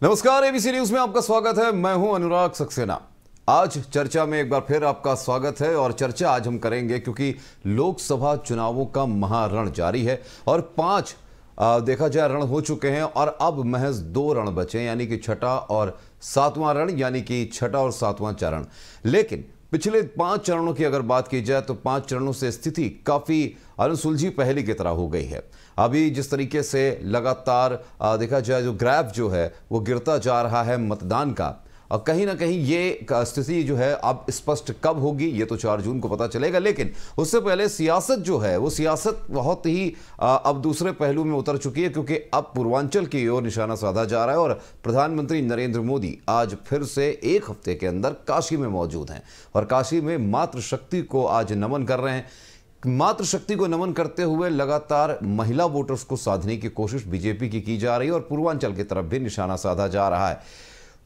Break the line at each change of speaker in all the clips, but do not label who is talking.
नमस्कार, ABC news में आपका स्वागत है। मैं हूं अनुराग सक्सेना। आज चर्चा में एक बार फिर आपका स्वागत है और चर्चा आज हम करेंगे क्योंकि लोकसभा चुनावों का महारण जारी है और 5 देखा जाए रण हो चुके हैं और अब महज 2 रण बचे, यानी कि छठा और 7वां रण, यानी कि छठा और 7वां चरण। लेकिन पिछले 5 चरणों की अगर बात की जाए तो 5 चरणों से स्थिति काफी अनसुलझी पहेली की तरह हो गई है। अभी जिस तरीके से लगातार देखा जाए जो ग्राफ जो है वो गिरता जा रहा है मतदान का, और कहीं ना कहीं ये स्थिति जो है अब स्पष्ट कब होगी ये तो 4 जून को पता चलेगा। लेकिन उससे पहले सियासत जो है वो सियासत बहुत ही अब दूसरे पहलू में उतर चुकी है, क्योंकि अब पूर्वांचल की ओर निशाना साधा जा रहा है और प्रधानमंत्री नरेंद्र मोदी आज फिर से 1 हफ्ते के अंदर काशी में मौजूद हैं और काशी में मातृशक्ति को आज नमन कर रहे हैं। मातृशक्ति को नमन करते हुए लगातार महिला वोटर्स को साधने की कोशिश बीजेपी की जा रही है और पूर्वांचल की तरफ भी निशाना साधा जा रहा है।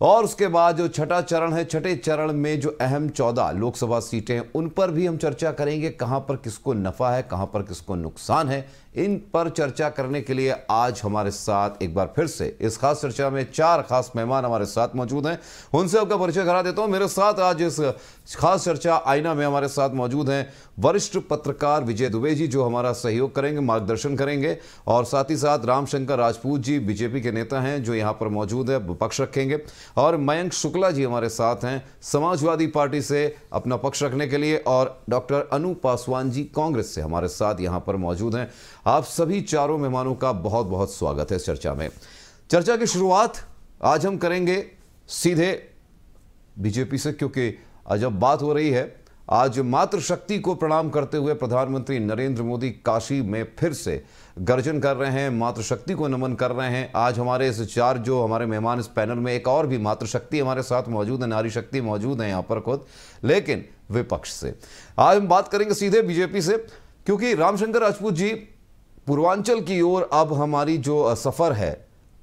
और उसके बाद जो छठा चरण है, छठे चरण में जो अहम 14 लोकसभा सीटें हैं उन पर भी हम चर्चा करेंगे। कहां पर किसको नफा है, कहां पर किसको नुकसान है, इन पर चर्चा करने के लिए आज हमारे साथ एक बार फिर से इस खास चर्चा में 4 खास मेहमान हमारे साथ मौजूद हैं। उनसे आपका परिचय करा देता हूं। मेरे साथ आज इस खास चर्चा आईना में हमारे साथ मौजूद हैं वरिष्ठ पत्रकार विजय दुबे जी, जो हमारा सहयोग करेंगे, मार्गदर्शन करेंगे, और साथ ही साथ रामशंकर राजपूत जी बीजेपी के नेता हैं जो यहां पर मौजूद है, पक्ष रखेंगे, और मयंक शुक्ला जी हमारे साथ हैं समाजवादी पार्टी से अपना पक्ष रखने के लिए, और डॉक्टर अनु पासवान जी कांग्रेस से हमारे साथ यहां पर मौजूद हैं। आप सभी चारों मेहमानों का बहुत बहुत स्वागत है इस चर्चा में। चर्चा की शुरुआत आज हम करेंगे सीधे बीजेपी से, क्योंकि जब बात हो रही है आज मातृशक्ति को प्रणाम करते हुए प्रधानमंत्री नरेंद्र मोदी काशी में फिर से गर्जन कर रहे हैं, मातृशक्ति को नमन कर रहे हैं। आज हमारे इस 4 जो हमारे मेहमान इस पैनल में, एक और भी मातृशक्ति हमारे साथ मौजूद है, नारी शक्ति मौजूद है यहाँ पर खुद, लेकिन विपक्ष से। आज हम बात करेंगे सीधे बीजेपी से, क्योंकि रामशंकर राजपूत जी, पूर्वांचल की ओर अब हमारी जो सफर है,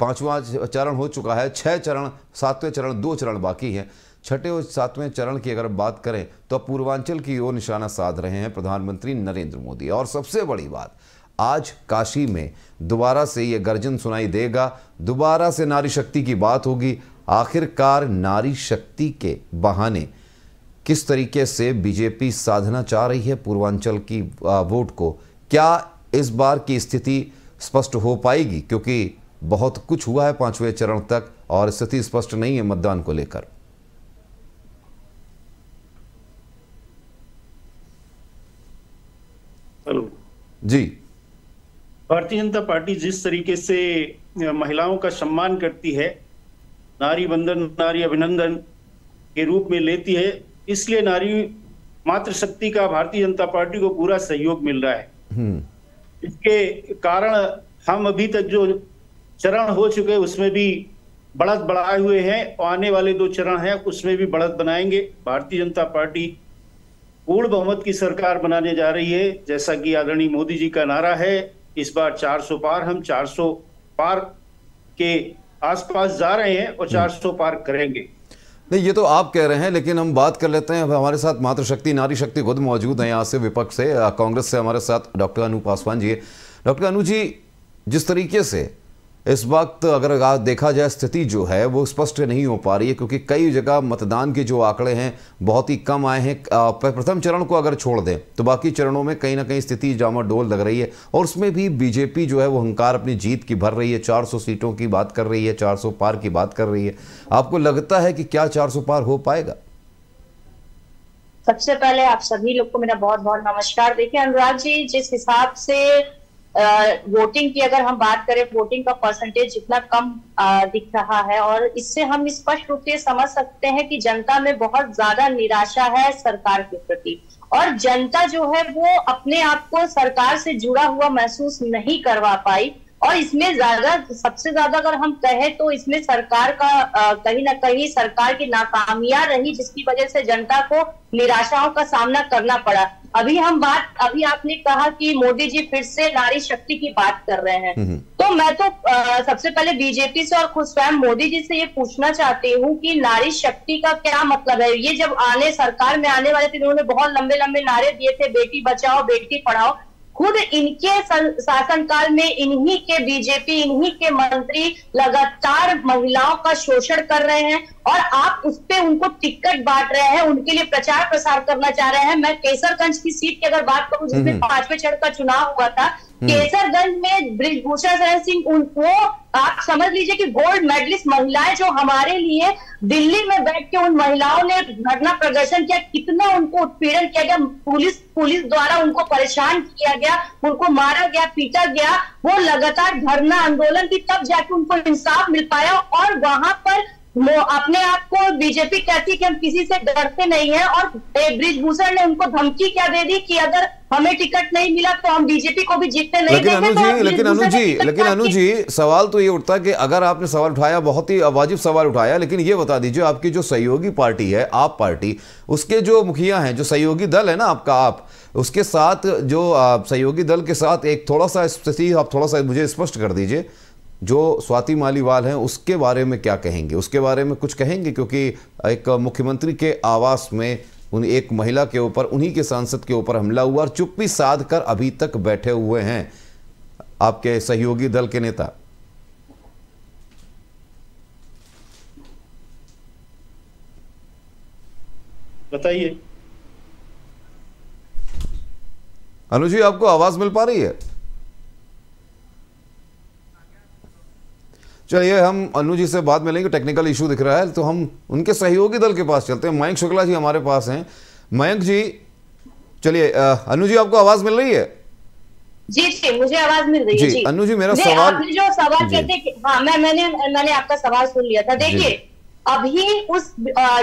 5वां चरण हो चुका है, 6 चरण, 7वें चरण, 2 चरण बाकी हैं। छठे और 7वें चरण की अगर बात करें तो पूर्वांचल की ओर निशाना साध रहे हैं प्रधानमंत्री नरेंद्र मोदी। और सबसे बड़ी बात, आज काशी में दोबारा से ये गर्जन सुनाई देगा, दोबारा से नारी शक्ति की बात होगी। आखिरकार नारी शक्ति के बहाने किस तरीके से बीजेपी साधना चाह रही है पूर्वांचल की वोट को? क्या इस बार की स्थिति स्पष्ट हो पाएगी? क्योंकि बहुत कुछ हुआ है 5वें चरण तक और स्थिति स्पष्ट नहीं है मतदान को लेकर।
हेलो
जी।
भारतीय जनता पार्टी जिस तरीके से महिलाओं का सम्मान करती है, नारी वंदन, नारी अभिनंदन के रूप में लेती है, इसलिए नारी मातृशक्ति का भारतीय जनता पार्टी को पूरा सहयोग मिल रहा है। इसके कारण हम अभी तक जो चरण हो चुके उसमें भी बढ़त बढ़ाए हुए हैं और आने वाले 2 चरण हैं उसमें भी बढ़त बनाएंगे। भारतीय जनता पार्टी पूर्ण बहुमत की सरकार बनाने जा रही है, जैसा कि आदरणीय मोदी जी का नारा है। इस बार 400 पार, हम 400 पार के आसपास जा रहे हैं और 400 पार करेंगे।
नहीं, ये तो आप कह रहे हैं, लेकिन हम बात कर लेते हैं। हमारे साथ मातृशक्ति, नारी शक्ति खुद मौजूद है यहाँ से, विपक्ष से, कांग्रेस से हमारे साथ डॉक्टर अनु पासवान जी। डॉक्टर अनु जी, जिस तरीके से इस वक्त अगर देखा जाए स्थिति जो है वो स्पष्ट नहीं हो पा रही है, क्योंकि कई जगह मतदान के जो आंकड़े हैं बहुत ही कम आए हैं। प्रथम चरण को अगर छोड़ दें तो बाकी चरणों में कहीं ना कहीं स्थिति डामाडोल लग रही है, और उसमें भी बीजेपी जो है वो हंकार अपनी जीत की भर रही है, 400 सीटों की बात कर रही है, 400 पार की बात कर रही है। आपको लगता है कि क्या 400 पार हो पाएगा?
सबसे पहले आप सभी लोग को मेरा बहुत बहुत नमस्कार। देखिए अनुराग जी, जिस हिसाब से वोटिंग की अगर हम बात करें, वोटिंग का परसेंटेज जितना कम दिख रहा है, और इससे हम स्पष्ट रूप से समझ सकते हैं कि जनता में बहुत ज्यादा निराशा है सरकार के प्रति, और जनता जो है वो अपने आप को सरकार से जुड़ा हुआ महसूस नहीं करवा पाई। और इसमें ज्यादा, सबसे ज्यादा अगर हम कहें तो इसमें सरकार का कहीं ना कहीं सरकार की नाकामियां रही, जिसकी वजह से जनता को निराशाओं का सामना करना पड़ा। अभी आपने कहा कि मोदी जी फिर से नारी शक्ति की बात कर रहे हैं, तो मैं तो सबसे पहले बीजेपी से और खुद स्वयं मोदी जी से ये पूछना चाहती हूँ कि नारी शक्ति का क्या मतलब है। ये जब सरकार में आने वाले थे, उन्होंने बहुत लंबे लंबे नारे दिए थे, बेटी बचाओ बेटी पढ़ाओ। खुद इनके शासनकाल में इन्हीं के बीजेपी, इन्हीं के मंत्री लगातार महिलाओं का शोषण कर रहे हैं और आप उस पे उनको टिकट बांट रहे हैं, उनके लिए प्रचार प्रसार करना चाह रहे हैं। मैं केसरगंज की सीट की अगर बात करूं, जिस दिन 5वें चरण का चुनाव हुआ था, केसरगंज में बृजभूषण शरण सिंह, उनको आप समझ लीजिए कि गोल्ड मेडलिस्ट महिलाएं जो हमारे लिए दिल्ली में बैठ के उन महिलाओं ने धरना प्रदर्शन किया, कितना उनको उत्पीड़न किया गया, पुलिस द्वारा उनको परेशान किया गया, उनको मारा गया, पीटा गया, वो लगातार धरना आंदोलन की, तब जाके उनको इंसाफ मिल पाया। और वहां पर वो अपने आप को बीजेपी कहती कि हम किसी से डरते नहीं है, और बृजभूषण ने उनको धमकी क्या दे दी कि अगर हमें टिकट नहीं मिला तो हम बीजेपी को भी जीतने नहीं देंगे।
लेकिन अनु जी सवाल तो ये उठता है कि अगर आपने सवाल उठाया, बहुत ही वाजिब सवाल उठाया, लेकिन ये बता दीजिए आपकी जो सहयोगी पार्टी है, आप पार्टी, उसके जो मुखिया हैं, जो सहयोगी दल है ना आपका, आप उसके साथ जो सहयोगी दल के साथ एक थोड़ा सा स्थिति आप थोड़ा सा मुझे स्पष्ट कर दीजिए, जो स्वाति मालीवाल हैं उसके बारे में क्या कहेंगे, उसके बारे में कुछ कहेंगे? क्योंकि एक मुख्यमंत्री के आवास में उन एक महिला के ऊपर, उन्हीं के सांसद के ऊपर हमला हुआ और चुप्पी साध कर अभी तक बैठे हुए हैं आपके सहयोगी दल के नेता।
बताइए
अनु जी, आपको आवाज मिल पा रही है? चलिए हम अनु जी से बाद में लेंगे, टेक्निकल इशू दिख रहा है, तो हम उनके सहयोगी दल के पास चलते हैं। मयंक शुक्ला जी हमारे पास हैं। मयंक जी चलिए, अनु जी आपको आवाज मिल रही है?
जी मुझे आवाज मिल रही है।
जी अनु जी, मेरा सवाल,
आपने जो सवाल कहते, हाँ मैंने आपका सवाल सुन लिया था। देखिए अभी उस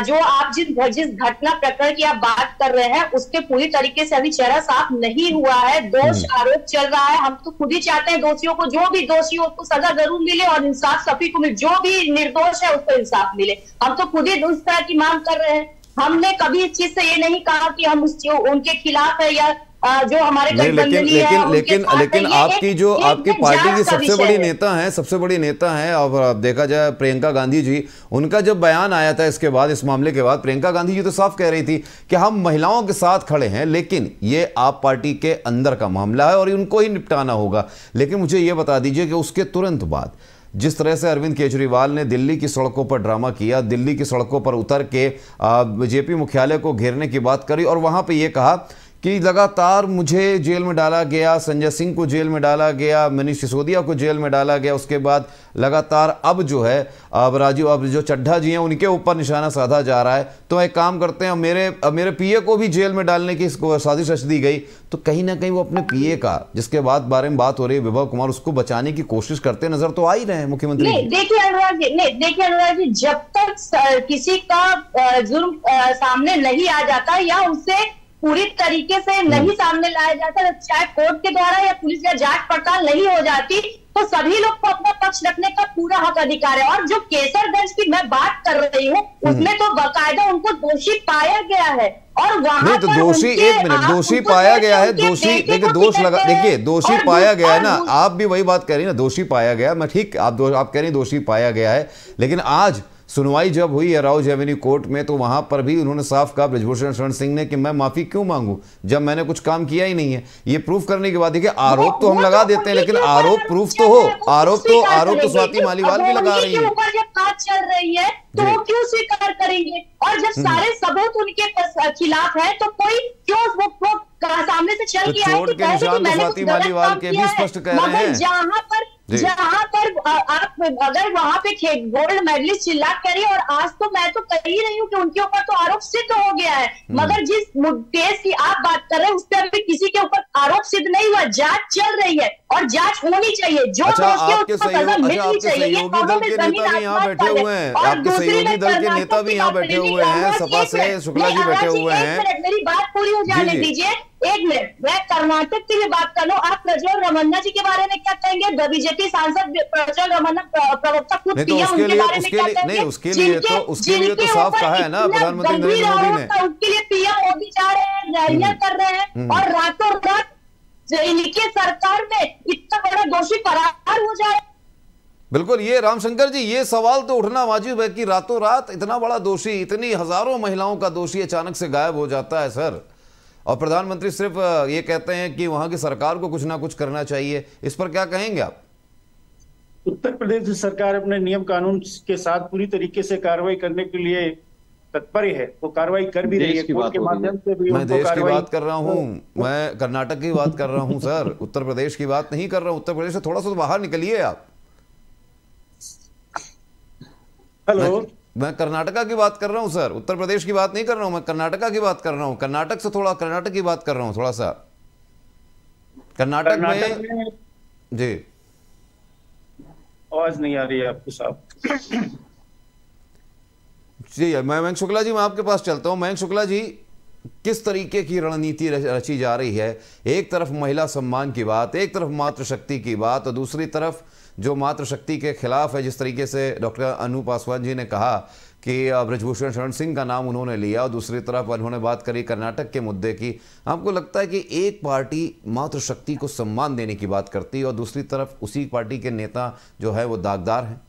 जो आप जिस घटना प्रकरण की आप बात कर रहे हैं, उसके पूरी तरीके से अभी चेहरा साफ नहीं हुआ है, दोष आरोप चल रहा है। हम तो खुद ही चाहते हैं दोषियों को, जो भी दोषी हो उसको सजा जरूर मिले और इंसाफ सभी को मिले, जो भी निर्दोष है उसको इंसाफ मिले। हम तो खुद ही उस तरह की मांग कर रहे हैं। हमने कभी इस चीज से ये नहीं कहा कि हम उनके खिलाफ है या जो हमारे
लेकिन आपकी पार्टी की सबसे बड़ी नेता हैं और देखा जाए प्रियंका गांधी जी, उनका जब बयान आया था इसके बाद, इस मामले के बाद, प्रियंका गांधी जी तो साफ कह रही थी कि हम महिलाओं के साथ खड़े हैं, लेकिन ये आप पार्टी के अंदर का मामला है और उनको ही निपटाना होगा। लेकिन मुझे ये बता दीजिए कि उसके तुरंत बाद जिस तरह से अरविंद केजरीवाल ने दिल्ली की सड़कों पर ड्रामा किया, दिल्ली की सड़कों पर उतर के बीजेपी मुख्यालय को घेरने की बात करी और वहां पे ये कहा कि लगातार मुझे जेल में डाला गया, संजय सिंह को जेल में डाला गया, मनीष सिसोदिया को जेल में डाला गया, उसके बाद लगातार अब जो है अब जो चड्ढा जी हैं उनके ऊपर निशाना साधा जा रहा है। तो एक काम करते हैं, मेरे पीए को भी जेल में डालने की साजिश रच दी गई। तो कहीं ना कहीं वो अपने पीए का, जिसके बारे में बात हो रही है, विभव कुमार, उसको बचाने की कोशिश करते नजर तो आ ही रहे हैं मुख्यमंत्री।
देखिए अनुराग जी, जब तक किसी का जुर्म सामने नहीं आ जाता या उससे पूरी तरीके से नहीं सामने लाया जाता, चाहे कोर्ट के द्वारा या पुलिस या जांच पड़ताल नहीं हो जाती, तो सभी लोग को अपना पक्ष रखने का पूरा हक अधिकार है। और जो केसरगंज की मैं बात कर रही हूँ, उसमें तो बाकायदा उनको दोषी पाया गया है और वहां
नहीं तो दोषी, एक मिनट, दोषी पाया गया है, दोषी देखिए, दोष लगा, देखिए दोषी पाया गया है ना, आप भी वही बात कह रही है ना, दोषी पाया गया, मैं ठीक, आप कह रही हैं दोषी पाया गया है, लेकिन आज सुनवाई जब हुई है राउज एवेन्यू कोर्ट में, तो वहां पर भी उन्होंने साफ कहा बृजभूषण शरण सिंह ने कि मैं माफी क्यों मांगू जब मैंने कुछ काम किया ही नहीं है। ये प्रूफ करने के बाद, देखिए आरोप तो हम लगा देते हैं, लेकिन आरोप प्रूफ तो हो, आरोप तो स्वाति मालीवाल भी लगा रही है,
बात चल रही है, तो वो क्यों स्वीकार करेंगे? और जब सारे सबूत उनके खिलाफ है, तो कोई क्यों वो सामने से चल के आए कि
स्वाति मालीवाल के भी स्पष्ट कह रहे हैं।
जहां पर आप अगर वहां पे गोल्ड मेडलिस्ट चिल्ला करी, और आज तो मैं तो कह ही रही हूँ कि उनके ऊपर तो आरोप सिद्ध हो गया है, मगर जिस केस की आप बात कर रहे हैं उस पर अभी किसी के ऊपर आरोप सिद्ध नहीं हुआ, जांच चल रही है और जांच होनी चाहिए, जो
आपके सहयोगी दल के नेता भी यहाँ बैठे हुए हैं, आपके सहयोगी दल के नेता भी यहाँ बैठे हुए हैं, सपा से शुक्ला जी बैठे हुए हैं।
मेरी बात पूरी हो जाने दीजिए, एक मिनट, मैं कर्नाटक की भी बात कर लूं। आप प्रज्वल रमन्ना जी के बारे में क्या कहेंगे? बीजेपी सांसद प्रज्वल रमन्ना प्रवक्ता खुद पीएम, उनके बारे में क्या कहेंगे?
उसके लिए तो साफ कहा है ना प्रधानमंत्री नरेंद्र मोदी ने,
उसके लिए पीएम मोदी जा रहे हैं, रैलियां कर रहे हैं और रातों रात इनके सरकार में इतना बड़ा दोषी फरार हो जाए।
बिल्कुल, ये रामशंकर जी, ये सवाल तो उठना वाजिब है कि रातों रात इतना बड़ा दोषी, इतनी हजारों महिलाओं का दोषी अचानक से गायब हो जाता है सर। और प्रधानमंत्री सिर्फ ये कहते हैं कि वहां की सरकार को कुछ ना कुछ करना चाहिए। इस पर क्या कहेंगे आप?
उत्तर प्रदेश सरकार अपने नियम कानून के साथ पूरी तरीके से कार्रवाई करने के लिए तत्पर है, तो कार्रवाई कर भी रही है। कोर्ट के माध्यम से भी
मैं देश की बात कर रहा हूँ,
तो
मैं कर्नाटक की बात कर रहा हूँ सर, उत्तर प्रदेश की बात नहीं कर रहा हूँ। उत्तर प्रदेश से थोड़ा सा तो बाहर निकलिए आप।
हेलो,
मैं कर्नाटका की बात कर रहा हूँ सर, उत्तर प्रदेश की बात नहीं कर रहा हूँ, मैं कर्नाटका की बात कर रहा हूँ। कर्नाटक से थोड़ा, कर्नाटक की बात कर रहा हूँ थोड़ा सा। कर्नाटक में जी
आवाज नहीं आ रही है आपको साहब?
जी मयंक शुक्ला जी, मैं आपके पास चलता हूं। मयंक शुक्ला जी, किस तरीके की रणनीति रची जा रही है? एक तरफ महिला सम्मान की बात, एक तरफ मातृशक्ति की बात, और दूसरी तरफ जो मातृशक्ति के खिलाफ है, जिस तरीके से डॉक्टर अनु पासवान जी ने कहा कि ब्रजभूषण शरण सिंह का नाम उन्होंने लिया, और दूसरी तरफ उन्होंने बात करी कर्नाटक के मुद्दे की। आपको लगता है कि एक पार्टी मातृशक्ति को सम्मान देने की बात करती है और दूसरी तरफ उसी पार्टी के नेता जो है वो दागदार हैं?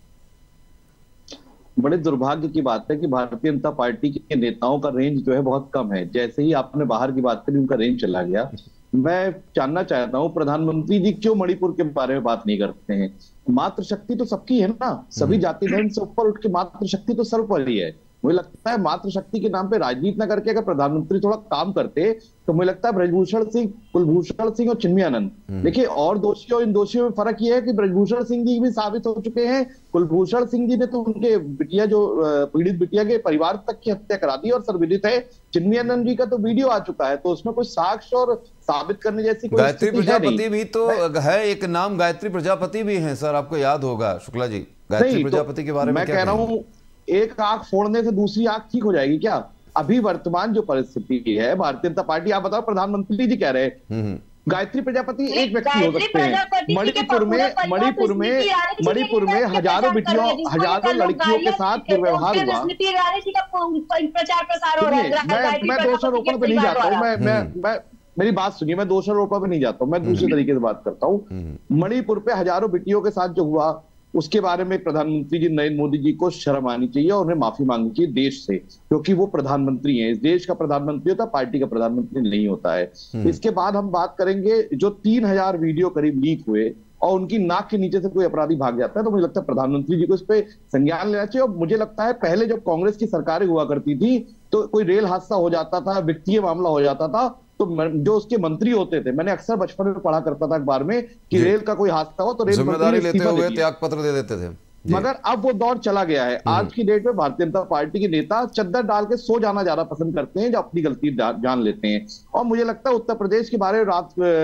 बड़े दुर्भाग्य की बात है कि भारतीय जनता पार्टी के नेताओं का रेंज जो है बहुत कम है। जैसे ही आपने बाहर की बात करी, उनका रेंज चला गया। मैं जानना चाहता हूं प्रधानमंत्री जी क्यों मणिपुर के बारे में बात नहीं करते हैं? मातृशक्ति तो सबकी है ना, सभी जाति धर्म से ऊपर उठ के मातृशक्ति तो सर्वोपरि है। मुझे लगता है मातृशक्ति के नाम पे राजनीति न करके अगर प्रधानमंत्री थोड़ा काम करते तो मुझे लगता है ब्रजभूषण सिंह, कुलभूषण सिंह और चिन्मयानंद, देखिए, और दोषियों और इन दोषियों में फर्क यह है कि ब्रजभूषण सिंह जी भी साबित हो चुके हैं। कुलभूषण सिंह जी ने तो उनके बिटिया, जो पीड़ित बिटिया के परिवार तक की हत्या करा दी और सर्वविदित है। चिन्मयानंद जी का तो वीडियो आ चुका है, तो उसमें कोई साक्ष्य और साबित करने जैसी कोई
गायत्री प्रजापति भी तो है, एक नाम गायत्री प्रजापति भी है सर, आपको याद होगा शुक्ला जी। गायत्री प्रजापति के बारे में
मैं कह रहा हूँ, एक आंख फोड़ने से दूसरी आंख ठीक हो जाएगी क्या? अभी वर्तमान जो परिस्थिति है, भारतीय जनता पार्टी, आप बताओ, प्रधानमंत्री जी कह रहे हैं गायत्री प्रजापति एक व्यक्ति हो सकते हैं। मणिपुर में हजारों बेटियों, हजारों लड़कियों के साथ दुर्व्यवहार हुआ। मैं दोषारोपण पे नहीं जाता हूँ, मेरी बात सुनिए, मैं दोषारोपण पे नहीं जाता हूँ, मैं दूसरे तरीके से बात करता हूँ। मणिपुर पे हजारों बेटियों के साथ जो हुआ, उसके बारे में प्रधानमंत्री जी नरेंद्र मोदी जी को शर्म आनी चाहिए और उन्हें माफी मांगनी चाहिए देश से, क्योंकि वो प्रधानमंत्री हैं। इस देश का प्रधानमंत्री होता है, पार्टी का प्रधानमंत्री नहीं होता है। इसके बाद हम बात करेंगे जो 3000 वीडियो करीब लीक हुए और उनकी नाक के नीचे से कोई अपराधी भाग जाता है, तो मुझे लगता है प्रधानमंत्री जी को इस पे संज्ञान लेना चाहिए। और मुझे लगता है पहले जब कांग्रेस की सरकारें हुआ करती थी तो कोई रेल हादसा हो जाता था, वित्तीय मामला हो जाता था, तो जो उसके मंत्री होते थे, मैंने अक्सर बचपन में पढ़ा करता था अखबार में कि रेल का कोई हादसा हो तो रेल
जिम्मेदारी लेते हुए त्याग पत्र दे देते थे।
मगर अब वो दौर चला गया है। आज की डेट में भारतीय जनता पार्टी के नेता चद्दर डाल के सो जाना ज्यादा पसंद करते हैं, जो अपनी गलती जान लेते हैं। और मुझे लगता है उत्तर प्रदेश के बारे में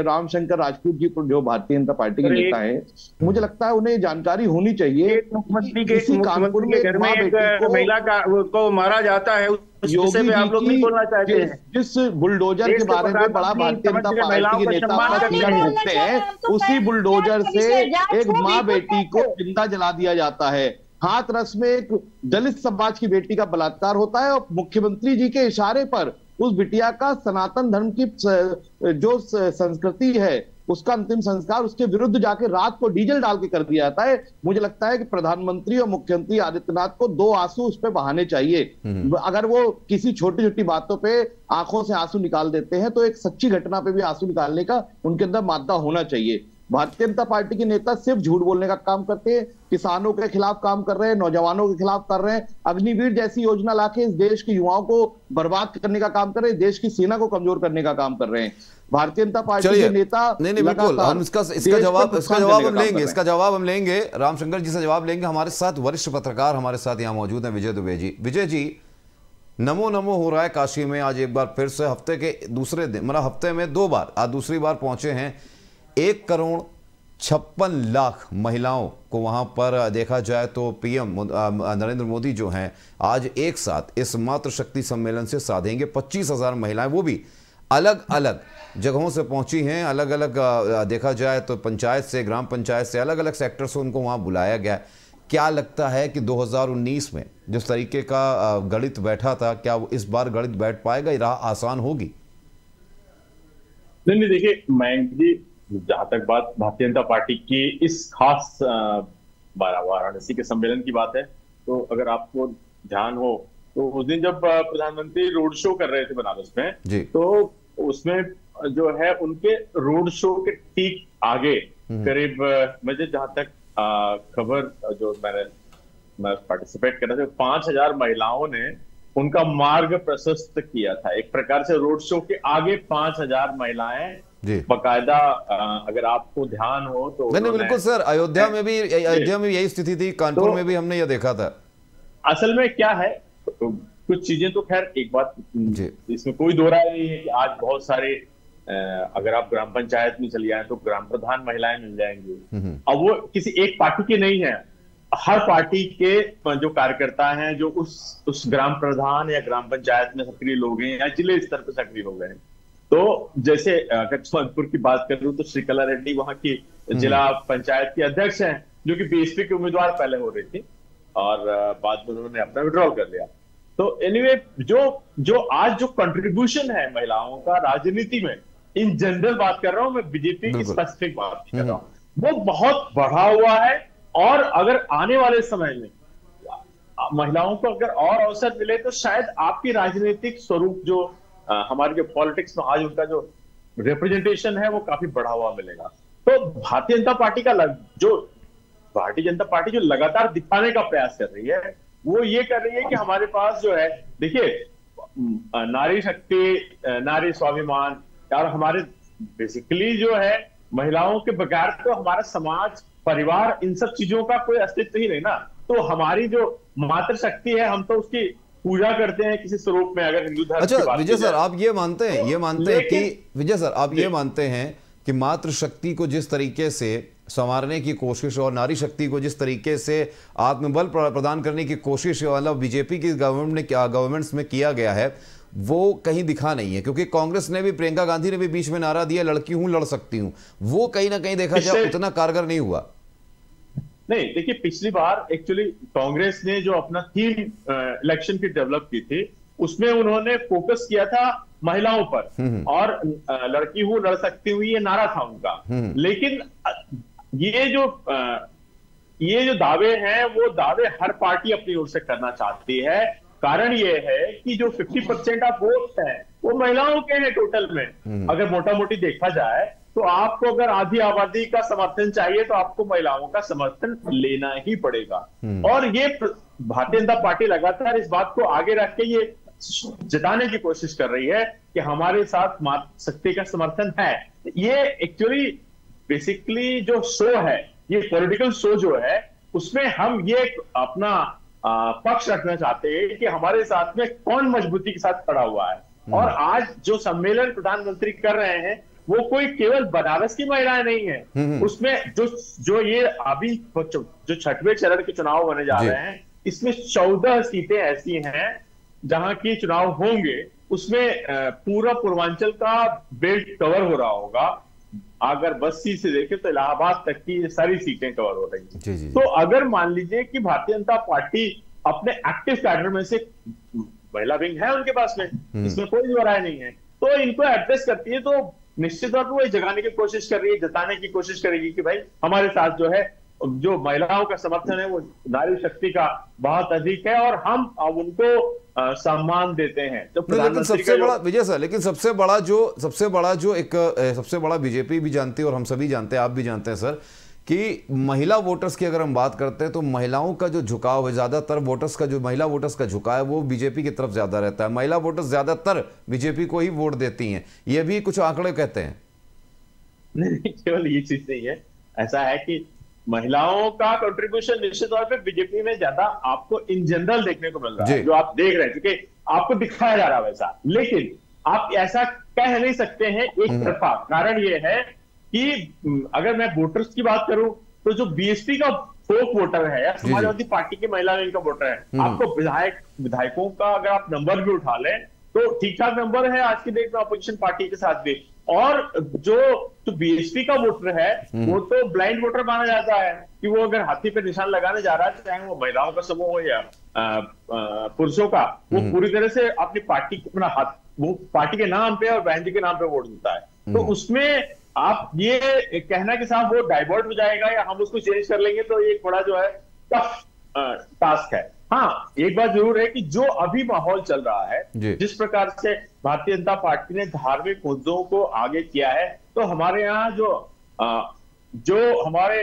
रामशंकर राजपूत जी, जो भारतीय जनता पार्टी के नेता है, मुझे लगता है उन्हें जानकारी होनी चाहिए।
मुख्यमंत्री के घर में एक महिला को मारा जाता है,
योगी
आप लोग नहीं बोलना चाहते हैं।
जिस बुलडोजर के बारे में बड़ा भारतीय जनता पार्टी के नेता घूमते हैं, उसी बुलडोजर से एक माँ बेटी को जिंदा जला दिया जाता है। हाथरस में एक दलित समाज की बेटी का बलात्कार होता है और मुख्यमंत्री जी के इशारे पर उस बिटिया का सनातन धर्म की जो संस्कृति है उसका अंतिम संस्कार उसके विरुद्ध जाके रात को डीजल डाल के कर दिया जाता है। मुझे लगता है कि प्रधानमंत्री और मुख्यमंत्री आदित्यनाथ को 2 आंसू उस पर बहाने चाहिए। अगर वो किसी छोटी छोटी बातों पे आंखों से आंसू निकाल देते हैं तो एक सच्ची घटना पे भी आंसू निकालने का उनके अंदर मादा होना चाहिए। भारतीय जनता पार्टी के नेता सिर्फ झूठ बोलने का काम करते हैं, किसानों के खिलाफ काम कर रहे हैं, नौजवानों के खिलाफ कर रहे हैं, अग्निवीर जैसी योजना लाके इस देश के युवाओं को बर्बाद करने का काम कर रहे हैं, देश की सेना को कमजोर करने का काम कर रहे हैं। भारतीय जनता पार्टी के नेता
नहीं बिल्कुल, हम इसका जवाब हम लेंगे, रामशंकर जी से जवाब लेंगे। हमारे साथ वरिष्ठ पत्रकार हमारे साथ यहाँ मौजूद हैं, विजय दुबे जी। विजय जी, नमो नमो हो रहा है काशी में आज एक बार फिर से, हफ्ते के दूसरे दिन, मतलब हफ्ते में 2 बार, आज दूसरी बार पहुंचे हैं। 1,56,00,000 महिलाओं को वहां पर देखा जाए तो पीएम नरेंद्र मोदी जो हैं आज एक साथ इस मातृशक्ति सम्मेलन से साधेंगे। 25,000 महिलाएं, वो भी अलग अलग जगहों से पहुंची हैं, अलग अलग देखा जाए तो पंचायत से, ग्राम पंचायत से, अलग अलग सेक्टर से उनको वहां बुलाया गया। क्या लगता है कि 2019 में जिस तरीके का गणित बैठा था, क्या वो इस बार गणित बैठ पाएगा, राह आसान होगी?
नहीं, देखिए मयंक जी, जहां तक बात भारतीय जनता पार्टी की इस खास वाराणसी के सम्मेलन की बात है, तो अगर आपको ध्यान हो तो उस दिन जब प्रधानमंत्री रोड शो कर रहे थे बनारस में, तो उसमें जो है उनके रोड शो के ठीक आगे करीब मुझे जहां तक खबर जो मैं पार्टिसिपेट कर रहा था, 5,000 महिलाओं ने उनका मार्ग प्रशस्त किया था। एक प्रकार से रोड शो के आगे 5,000 महिलाएं बकायदा, अगर आपको ध्यान हो तो
नहीं बिल्कुल सर, अयोध्या में भी यही स्थिति थी, कानपुर में भी हमने ये देखा था।
असल में क्या है, कुछ चीजें तो खैर एक बात इसमें कोई दो राय नहीं है कि आज बहुत सारे अगर आप ग्राम पंचायत में चले जाएं तो ग्राम प्रधान महिलाएं मिल जाएंगी। अब वो किसी एक पार्टी के नहीं है, हर पार्टी के जो कार्यकर्ता हैं जो उस ग्राम प्रधान या ग्राम पंचायत में सक्रिय लोग हैं या जिले स्तर पर सक्रिय लोग हैं। तो जैसे अगर सोनपुर की बात करूं तो श्रीकला रेड्डी वहां की जिला पंचायत की अध्यक्ष हैं, जो कि बीएसपी के उम्मीदवार पहले हो रही थी और बाद में उन्होंने अपना विड्रॉल कर लिया। तो एनीवे जो आज जो कंट्रीब्यूशन है महिलाओं का राजनीति में, इन जनरल बात कर रहा हूं मैं, बीजेपी की स्पेसिफिक बात कर रहा हूं, वो बहुत बढ़ा हुआ है। और अगर आने वाले समय में महिलाओं को अगर और अवसर मिले तो शायद आपकी राजनीतिक स्वरूप जो हमारे जो पॉलिटिक्स में आज उनका जो रिप्रेजेंटेशन है वो काफी बढ़ा हुआ मिलेगा। तो भारतीय जनता पार्टी जो लगातार दिखाने का प्रयास कर रही है वो ये कर रही है कि हमारे पास जो है, देखिए, नारी शक्ति, नारी स्वाभिमान और हमारे बेसिकली जो है महिलाओं के बगैर तो हमारा समाज, परिवार, इन सब चीजों का कोई अस्तित्व ही नहीं ना। तो हमारी जो मातृ शक्ति है हम तो उसकी पूजा करते हैं किसी स्वरूप में, अगर हिंदू धर्म की बात
विजय सर, आप ये मानते हैं विजय सर, आप ये मानते हैं कि मातृ शक्ति को जिस तरीके से संवारने की कोशिश और नारी शक्ति को जिस तरीके से आत्मबल प्रदान करने की कोशिश मतलब बीजेपी की गवर्नमेंट्स में किया गया है, वो कहीं दिखा नहीं है? क्योंकि कांग्रेस ने भी, प्रियंका गांधी ने भी बीच में नारा दिया, लड़की हूं लड़ सकती हूं, वो कहीं ना कहीं देखा जाए उतना कारगर नहीं हुआ।
नहीं, देखिए, पिछली बार एक्चुअली कांग्रेस ने जो अपना थीम इलेक्शन की डेवलप की थी उसमें उन्होंने फोकस किया था महिलाओं पर और लड़की हूं लड़ सकती हूं, ये नारा था उनका। लेकिन ये जो दावे हैं वो दावे हर पार्टी अपनी ओर से करना चाहती है। कारण ये है कि जो 50% ऑफ वोट है वो महिलाओं के हैं टोटल में। अगर मोटा मोटी देखा जाए तो आपको अगर आधी आबादी का समर्थन चाहिए तो आपको महिलाओं का समर्थन लेना ही पड़ेगा। और ये भारतीय जनता पार्टी लगातार इस बात को आगे रख के ये जताने की कोशिश कर रही है कि हमारे साथ मातृ शक्ति का समर्थन है। ये एक्चुअली बेसिकली जो शो है, ये पॉलिटिकल शो जो है, उसमें हम ये अपना पक्ष रखना चाहते हैं कि हमारे साथ में कौन मजबूती के साथ खड़ा हुआ है। और आज जो सम्मेलन प्रधानमंत्री कर रहे हैं वो कोई केवल बनारस की महिलाएं नहीं है, उसमें जो ये अभी जो 6वें चरण के चुनाव होने जा रहे हैं, इसमें 14 सीटें ऐसी हैं जहां की चुनाव होंगे, उसमें पूरा पूर्वांचल का बेल्ट कवर हो रहा होगा। अगर बस्ती से देखें तो इलाहाबाद तक की ये सारी सीटें कवर हो रही हैं। तो अगर मान लीजिए कि भारतीय जनता पार्टी अपने एक्टिव कैडर में से महिला विंग है उनके पास में, इसमें कोई दो राय नहीं है, तो इनको एड्रेस करती है तो निश्चित तौर पर वो जगाने की कोशिश कर रही है, जताने की कोशिश करेगी कि भाई हमारे साथ जो है, जो महिलाओं का समर्थन है वो नारी शक्ति का बहुत अधिक है और हम अब उनको सम्मान देते हैं। तो
लेकिन सबसे बड़ा विजय सर, लेकिन सबसे बड़ा बीजेपी भी जानती है और हम सभी जानते हैं, आप भी जानते हैं सर, कि महिला वोटर्स की अगर हम बात करते हैं तो महिलाओं का जो झुकाव है, ज्यादातर वोटर्स का जो महिला वोटर्स का झुकाव है वो बीजेपी की तरफ ज्यादा रहता है। महिला वोटर्स ज्यादातर बीजेपी को ही वोट देती हैं, ये भी कुछ आंकड़े कहते हैं।
नहीं, केवल ये चीज नहीं है, ऐसा है कि महिलाओं का कंट्रीब्यूशन निश्चित तौर पे बीजेपी में ज्यादा आपको इन जनरल देखने को मिल रहा है, जो आप देख रहे हैं, क्योंकि आपको दिखाया जा रहा है वैसा। लेकिन आप ऐसा कह नहीं सकते हैं एक तरफा। कारण ये है कि अगर मैं वोटर्स की बात करूं तो जो बीएसपी का फोक वोटर है या समाजवादी पार्टी की महिला विंग का वोटर है, आपको विधायकों का अगर आप नंबर भी उठा लें तो ठीक ठाक नंबर है आज की डेट में अपोजिशन पार्टी के साथ भी। और जो बीएसपी का वोटर है वो तो ब्लाइंड वोटर माना जाता है कि वो अगर हाथी पे निशान लगाने जा रहा है, चाहे वो महिलाओं का समूह हो या पुरुषों का, वो पूरी तरह से अपनी पार्टी अपना हाथ, वो पार्टी के नाम पे और बहन जी के नाम पे वोट देता है। तो उसमें आप ये कहना कि साहब वो डाइवर्ट हो जाएगा या हम उसको चेंज कर लेंगे, तो ये बड़ा जो है टफ टास्क है। हाँ, एक बात जरूर है कि जो अभी माहौल चल रहा है, जिस प्रकार से भारतीय जनता पार्टी ने धार्मिक मुद्दों को आगे किया है। तो हमारे यहाँ जो हमारे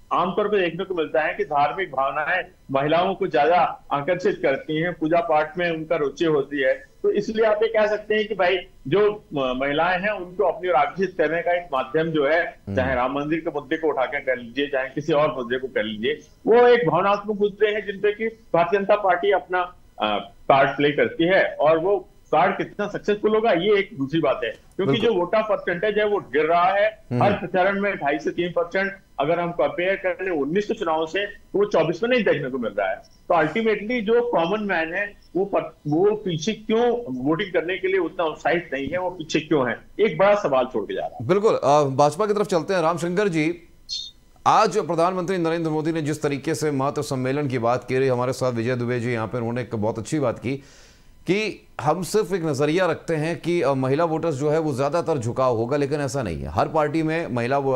आमतौर पर देखने को मिलता है कि धार्मिक भावनाएं महिलाओं को ज्यादा आकर्षित करती हैं, पूजा पाठ में उनका रुचि होती है। तो इसलिए आप ये कह सकते हैं कि भाई जो महिलाएं हैं उनको अपनी ओर आकर्षित करने का एक माध्यम जो है, चाहे राम मंदिर के मुद्दे को उठाकर कर लीजिए, चाहे किसी और मुद्दे को कर लीजिए, वो एक भावनात्मक मुद्दे हैं जिनपे कि भारतीय जनता पार्टी अपना पार्ट प्ले करती है। और वो कार्ड कितना सक्सेसफुल होगा ये एक दूसरी बात है, क्योंकि जो वोटर परसेंटेज है वो गिर रहा है हर चरण में 2.5 से 3%। अगर हम कंपेयर कर ले 19 के चुनाव से तो वो 24 में नहीं देखने को मिल रहा है। तो अल्टीमेटली जो कॉमन मैन है वो पीछे क्यों वोटिंग करने के लिए उतना उत्साहित नहीं है, वो पीछे क्यों है, एक बड़ा सवाल छोड़ के जा रहा है।
बिल्कुल, भाजपा की तरफ चलते हैं। रामशंकर जी, आज प्रधानमंत्री नरेंद्र मोदी ने जिस तरीके से मातृ सम्मेलन की बात की, हमारे साथ विजय दुबे जी यहाँ पे, उन्होंने एक बहुत अच्छी बात की कि हम सिर्फ एक नज़रिया रखते हैं कि महिला वोटर्स जो है वो ज़्यादातर झुकाव होगा, लेकिन ऐसा नहीं है। हर पार्टी में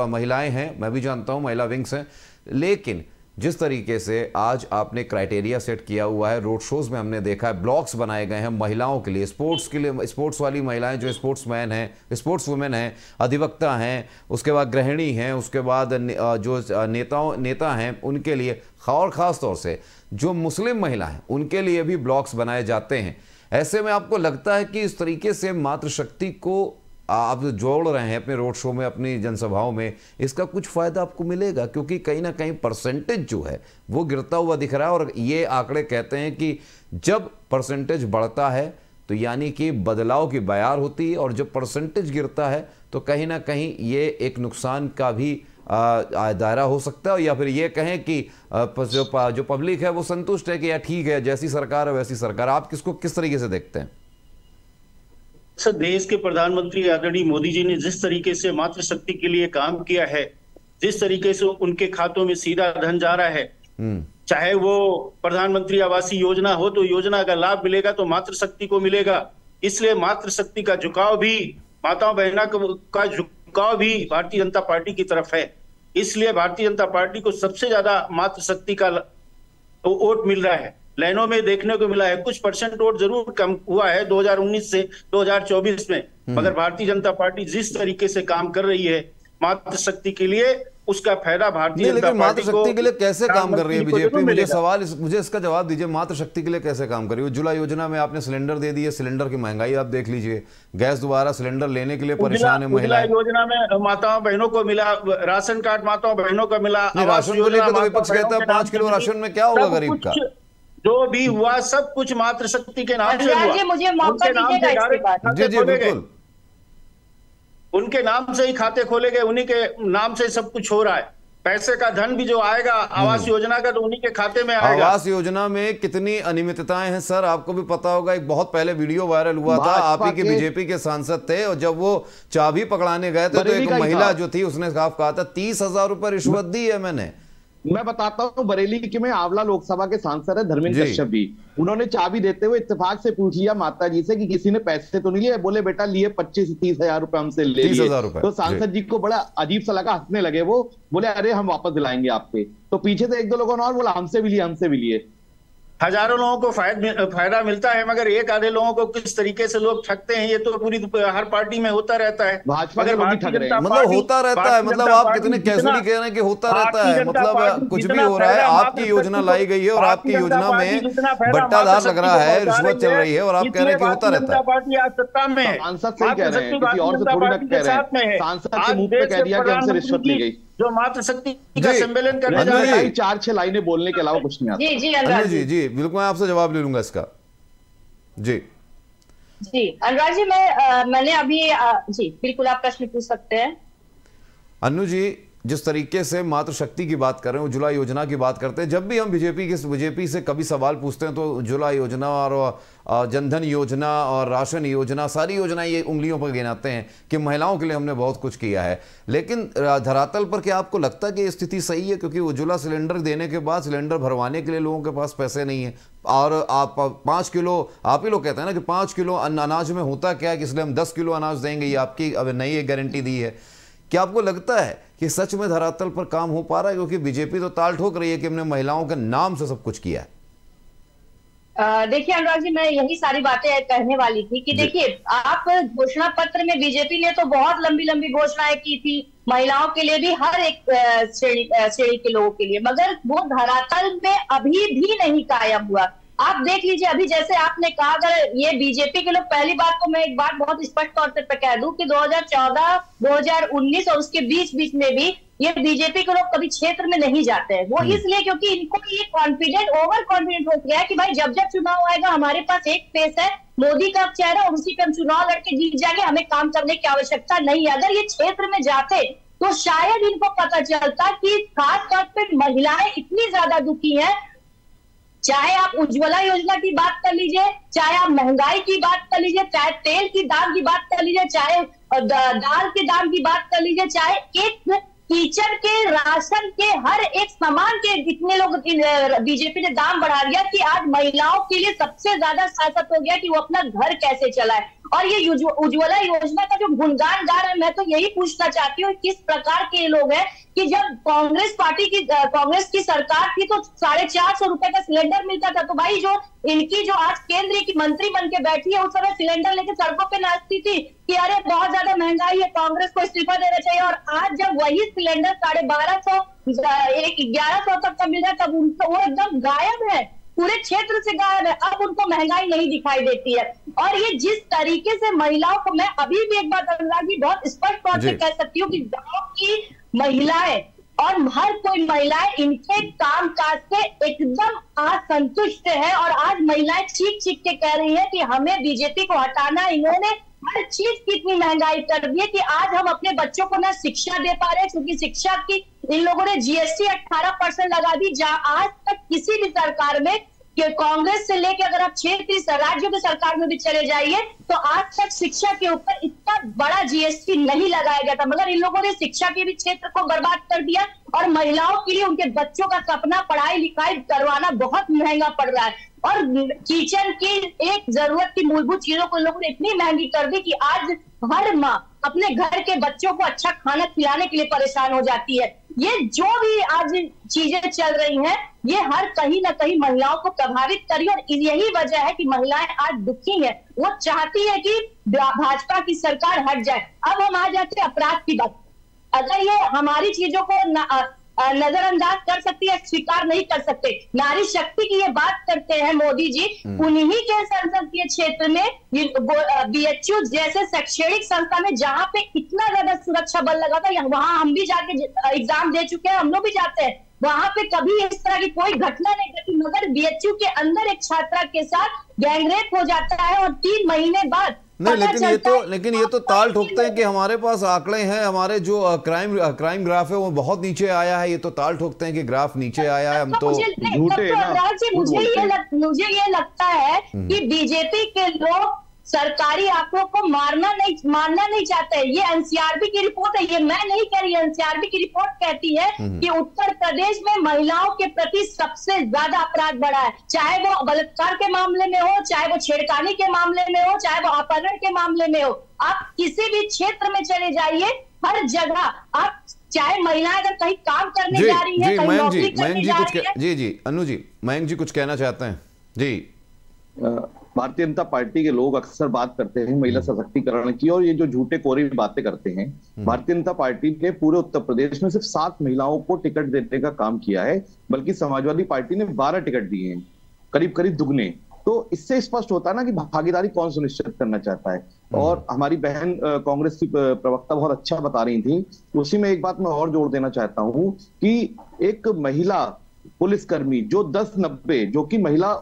महिलाएं हैं, मैं भी जानता हूं महिला विंग्स हैं, लेकिन जिस तरीके से आज आपने क्राइटेरिया सेट किया हुआ है, रोड शोज में हमने देखा है, ब्लॉक्स बनाए गए हैं महिलाओं के लिए, स्पोर्ट्स वाली महिलाएं जो स्पोर्ट्समैन हैं, स्पोर्ट्स वुमेन हैं, अधिवक्ता हैं, उसके बाद गृहिणी हैं, उसके बाद जो नेता हैं उनके लिए, और ख़ास तौर से जो मुस्लिम महिला हैं उनके लिए भी ब्लॉक्स बनाए जाते हैं। ऐसे में आपको लगता है कि इस तरीके से मातृशक्ति को आप जोड़ रहे हैं अपने रोड शो में, अपनी जनसभाओं में, इसका कुछ फ़ायदा आपको मिलेगा? क्योंकि कहीं ना कहीं परसेंटेज जो है वो गिरता हुआ दिख रहा है, और ये आंकड़े कहते हैं कि जब परसेंटेज बढ़ता है तो यानी कि बदलाव की बयार होती है, और जब परसेंटेज गिरता है तो कहीं ना कहीं ये एक नुकसान का भी दायरा हो सकता है, या फिर ये कहें कि जो पब्लिक है वो संतुष्ट है कि यार ठीक है, जैसी सरकार है वैसी सरकार। आप किसको किस तरीके से देखते हैं?
सर, देश के प्रधानमंत्री आदरणीय मोदी जी ने जिस तरीके से मातृशक्ति के लिए काम किया है, जिस तरीके से उनके खातों में सीधा धन जा रहा है, चाहे वो प्रधानमंत्री आवासीय योजना हो तो योजना का लाभ मिलेगा तो मातृशक्ति को मिलेगा। इसलिए मातृशक्ति का झुकाव भी, माताओं बहनों का झुकाव भी भारतीय जनता पार्टी की तरफ है। इसलिए भारतीय जनता पार्टी को सबसे ज्यादा मातृशक्ति का वोट मिल रहा है, लाइनों में देखने को मिला है। कुछ परसेंट वोट जरूर कम हुआ है 2019 से 2024 में, मगर भारतीय जनता पार्टी जिस तरीके से काम कर रही है मातृशक्ति के लिए, उसका फायदा भारतीय जनता पार्टी को,
मातृशक्ति के लिए कैसे काम कर रही है बीजेपी? मुझे इसका जवाब दीजिए, मातृशक्ति के लिए कैसे काम कर रही है? उज्ज्वला योजना में आपने सिलेंडर दे दिए, सिलेंडर की महंगाई आप देख लीजिए, गैस दोबारा सिलेंडर लेने के लिए परेशान है महिलाएं।
योजना में माताओं बहनों को मिला, राशन कार्ड माताओं बहनों को मिला,
राशन को लेकर तो विपक्ष कहता है 5 किलो राशन में क्या होगा गरीब का?
जो भी हुआ सब कुछ मातृशक्ति के नाम से हुआ।
मुझे मौका दीजिएगा।
जी बिल्कुल,
उनके नाम से ही खाते खोले गए, उन्हीं के नाम से सब कुछ हो रहा है। पैसे का धन भी जो आएगा आवास योजना का तो उन्हीं के खाते में आएगा।
आवास योजना में कितनी अनियमितताएं हैं सर, आपको भी पता होगा। एक बहुत पहले वीडियो वायरल हुआ था, आप ही के बीजेपी के सांसद थे, और जब वो चाबी पकड़ाने गए थे तो एक महिला जो थी उसने साफ कहा था 30,000 रुपए रिश्वत दी है मैंने।
मैं बताता हूँ, बरेली के में आंवला लोकसभा के सांसद है धर्मेंद्र कश्यप भी, उन्होंने चाबी देते हुए इत्तेफाक से पूछ लिया माता जी से कि किसी ने पैसे तो नहीं लिए? बोले बेटा लिए 25 से 30,000 रुपए हमसे ले लिए। तो सांसद जी को बड़ा अजीब सा लगा, हंसने लगे वो, बोले अरे हम वापस दिलाएंगे आपके। तो पीछे से 1-2 लोगों ने और बोला हमसे भी लिए।
हजारों लोगों को फायदा मिलता है, मगर एक आधे लोगों को किस तरीके से लोग ठगते हैं ये तो पूरी हर पार्टी में होता रहता है।
मतलब होता रहता है, मतलब आप कितने कैजुअली कह रहे हैं कि होता रहता है, मतलब कुछ भी हो रहा है। आपकी योजना लाई गई है और आपकी योजना में बट्टाधार लग रहा है, रिश्वत चल रही है, और आप कह रहे हैं कि होता रहता है।
पार्टी आज सत्ता में है,
सांसद सही कह रहे हैं, किसी और से थोड़ी ना कह रहे हैं। सांसद के मुंह पे कह दिया कि हमसे रिश्वत ली गई।
जो मातृशक्ति का सम्मेलन करने जा रहे हैं,
4-6 लाइनें बोलने के अलावा कुछ नहीं
आता।
जी बिल्कुल, मैं आपसे जवाब ले लूंगा इसका। जी
अनुराग जी, मैंने अभी जी बिल्कुल आप प्रश्न पूछ सकते हैं।
अनु जी, जिस तरीके से मातृशक्ति की बात कर रहे हैं, उज्ज्वला योजना की बात करते हैं, जब भी हम बीजेपी से कभी सवाल पूछते हैं तो उज्ज्वला योजना और जनधन योजना और राशन योजना, सारी योजनाएं ये उंगलियों पर गिनाते हैं कि महिलाओं के लिए हमने बहुत कुछ किया है। लेकिन धरातल पर क्या आपको लगता है कि ये स्थिति सही है? क्योंकि उज्ज्वला सिलेंडर देने के बाद सिलेंडर भरवाने के लिए लोगों के पास पैसे नहीं है, और आप 5 किलो, आप ही लोग कहते हैं ना कि 5 किलो अनाज में होता क्या है कि इसलिए हम 10 किलो अनाज देंगे, ये आपकी अब नई एक गारंटी दी है। क्या आपको लगता है कि सच में धरातल पर काम हो पा रहा है? क्योंकि बीजेपी तो ताल ठोक रही है कि हमने महिलाओं के नाम से सब कुछ किया है।
देखिए अनुराग जी, मैं यही सारी बातें कहने वाली थी कि देखिए, आप घोषणा पत्र में बीजेपी ने तो बहुत लंबी लंबी घोषणाएं की थी महिलाओं के लिए भी, हर एक श्रेणी के लोगों के लिए, मगर वो धरातल में अभी भी नहीं कायम हुआ। आप देख लीजिए, अभी जैसे आपने कहा, अगर ये बीजेपी के लोग, पहली बात तो मैं एक बात बहुत स्पष्ट तौर पे कह दूं कि 2014, 2019 और उसके बीच में भी ये बीजेपी के लोग कभी क्षेत्र में नहीं जाते हैं। वो इसलिए क्योंकि इनको ये कॉन्फिडेंट, ओवर कॉन्फिडेंट हो गया है कि भाई जब जब चुनाव आएगा हमारे पास एक फेस है, मोदी का चेहरा, और उसी पे हम चुनाव लड़के जीत जाएंगे, हमें काम करने की आवश्यकता नहीं है। अगर ये क्षेत्र में जाते तो शायद इनको पता चलता कि खास तौर पर महिलाएं इतनी ज्यादा दुखी हैं। चाहे आप उज्ज्वला योजना की बात कर लीजिए, चाहे आप महंगाई की बात कर लीजिए, चाहे तेल की दाम की बात कर लीजिए, चाहे दाल के दाम की बात कर लीजिए, चाहे एक किचन के, राशन के, हर एक सामान के इतने लोग बीजेपी ने दाम बढ़ा दिया कि आज महिलाओं के लिए सबसे ज्यादा सियासत हो गया कि वो अपना घर कैसे चलाए। और ये उज्ज्वला योजना का जो गुणगान गा रहे हैं, मैं तो यही पूछना चाहती हूँ किस प्रकार के लोग हैं कि जब कांग्रेस की सरकार थी तो 450 रुपए का सिलेंडर मिलता था, तो भाई जो इनकी जो आज केंद्र की मंत्री बन के बैठी है, उस समय सिलेंडर लेके सड़कों पे नाचती थी कि अरे बहुत ज्यादा महंगाई है, कांग्रेस को इस्तीफा देना चाहिए। और आज जब वही सिलेंडर 1250, 1100 तक का मिल रहा है, तब उनको वो एकदम गायब है, पूरे क्षेत्र से गायब है। अब उनको महंगाई नहीं दिखाई देती है। और ये जिस तरीके से महिलाओं को, मैं अभी भी एक बात अनुराग जी बहुत स्पष्ट तौर से कह सकती हूँ कि गांव की महिलाएं और हर कोई महिलाएं इनके काम काज से एकदम असंतुष्ट है। और आज महिलाएं चीख के कह रही है कि हमें बीजेपी को हटाना। इन्होंने हर चीज की इतनी महंगाई कर दी है कि आज हम अपने बच्चों को ना शिक्षा दे पा रहे हैं, क्योंकि शिक्षा की इन लोगों ने जीएसटी 18% लगा दी। जहां आज तक किसी भी सरकार में, कि कांग्रेस से लेकर अगर आप 6 राज्यों की सरकार में भी चले जाइए, तो आज तक शिक्षा के ऊपर इतना बड़ा जीएसटी नहीं लगाया गया था। मगर इन लोगों ने शिक्षा के भी क्षेत्र को बर्बाद कर दिया और महिलाओं के लिए उनके बच्चों का सपना, पढ़ाई लिखाई करवाना बहुत महंगा पड़ रहा है। और किचन की एक जरूरत की मूलभूत चीजों को लोगों ने इतनी महंगी कर दी कि आज हर माँ अपने घर के बच्चों को अच्छा खाना खिलाने के लिए परेशान हो जाती है। ये जो भी आज चीजें चल रही हैं, ये हर कहीं ना कहीं महिलाओं को प्रभावित करी। और यही वजह है कि महिलाएं आज दुखी हैं। वो चाहती है कि भाजपा की सरकार हट जाए। अब हम आ जाते हैं अपराध की बात। अगर ये हमारी चीजों को नजरअंदाज कर सकती है, स्वीकार नहीं कर सकते। नारी शक्ति की ये बात करते हैं मोदी जी, उन्हीं के संसदीय क्षेत्र में बीएचयू जैसे शैक्षणिक संस्था में जहां पे इतना ज्यादा सुरक्षा बल लगा था, वहां हम भी जाके एग्जाम दे चुके हैं, हम लोग भी जाते हैं। वहां पे कभी इस तरह की कोई घटना नहीं घटी, मगर बीएचयू के अंदर एक छात्रा के साथ गैंगरेप हो जाता है और 3 महीने बाद
नहीं। लेकिन ये तो ताल ठोकते हैं कि हमारे पास आंकड़े हैं, हमारे जो क्राइम ग्राफ है वो बहुत नीचे आया है। ये तो ताल ठोकते हैं कि ग्राफ नीचे आया है, हम तो
झूठे। मुझे ये लगता है कि बीजेपी के लोग सरकारी आंकड़ों को मानना नहीं चाहते। ये एनसीआरबी की रिपोर्ट है, ये मैं नहीं कह रही, एनसीआरबी की रिपोर्ट कहती है कि उत्तर प्रदेश में महिलाओं के प्रति सबसे ज्यादा अपराध बढ़ा है। चाहे वो बलात्कार के मामले में हो, चाहे वो छेड़खानी के मामले में हो, चाहे वो अपहरण के मामले में हो। आप किसी भी क्षेत्र में चले जाइए, हर जगह आप, चाहे महिलाएं अगर कहीं काम करने जा रही है, कहीं नौकरी करने जा रही है।
जी अनु जी, मयंक जी कुछ कहना चाहते हैं। जी,
भारतीय जनता पार्टी के लोग अक्सर बात करते हैं महिला सशक्तिकरण की, और ये जो झूठे कोरे बातें करते हैं। भारतीय जनता पार्टी ने पूरे उत्तर प्रदेश में सिर्फ 7 महिलाओं को टिकट देने का काम किया है, बल्कि समाजवादी पार्टी ने 12 टिकट दिए हैं, करीब दुगने। तो इससे स्पष्ट होता है ना कि भागीदारी कौन सुनिश्चित करना चाहता है। और हमारी बहन कांग्रेस की प्रवक्ता बहुत अच्छा बता रही थी, उसी में एक बात मैं और जोड़ देना चाहता हूं कि एक महिला पुलिसकर्मी जो 10-90, जो कि महिला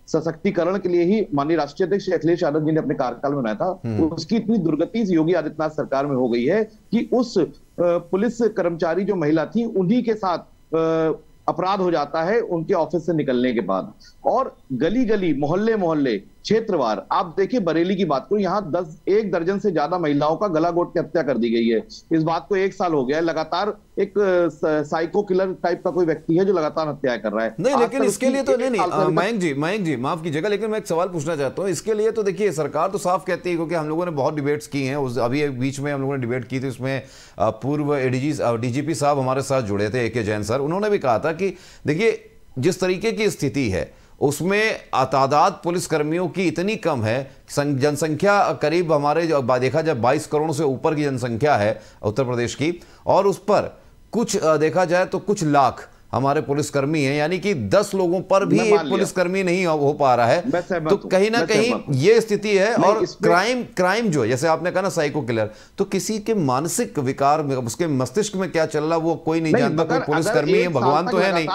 सशक्तिकरण के लिए ही माननीय राष्ट्रीय अध्यक्ष अखिलेश यादव जी ने अपने कार्यकाल में बनाया था, उसकी इतनी दुर्गति योगी आदित्यनाथ सरकार में हो गई है कि उस पुलिस कर्मचारी जो महिला थी, उन्हीं के साथ अपराध हो जाता है उनके ऑफिस से निकलने के बाद। और गली गली, मोहल्ले क्षेत्रवार आप देखिए, बरेली की बात करूं, यहाँ 1 दर्जन से ज्यादा महिलाओं का गला घोट के हत्या कर दी गई है। इस बात को 1 साल हो गया है। लगातार एक साइको किलर टाइप का कोई व्यक्ति है जो लगातार हत्याएं कर रहा है।
नहीं, लेकिन इसके लिए तो नहीं मयंक जी माफ कीजिएगा, लेकिन मैं एक सवाल पूछना चाहता हूँ। इसके लिए तो देखिए सरकार तो साफ कहती है, क्योंकि हम लोगों ने बहुत डिबेट्स की हैं। अभी एक बीच में हम लोगों ने डिबेट की थी, उसमें पूर्व डीजीपी साहब हमारे साथ जुड़े थे, AK जैन सर। उन्होंने भी कहा था कि देखिए जिस तरीके की स्थिति है उसमें तादाद पुलिसकर्मियों की इतनी कम है, जनसंख्या करीब हमारे जो देखा जाए 22 करोड़ से ऊपर की जनसंख्या है उत्तर प्रदेश की, और उस पर कुछ देखा जाए तो कुछ लाख हमारे पुलिसकर्मी हैं, यानी कि 10 लोगों पर भी एक पुलिसकर्मी नहीं हो पा रहा है। तो कहीं ना कहीं ये स्थिति है। और क्राइम जो जैसे आपने कहा ना साइको किलर, तो किसी के मानसिक विकार में, उसके मस्तिष्क में क्या चल रहा वो कोई नहीं जानता। कोई पुलिसकर्मी है, भगवान तो है नहीं।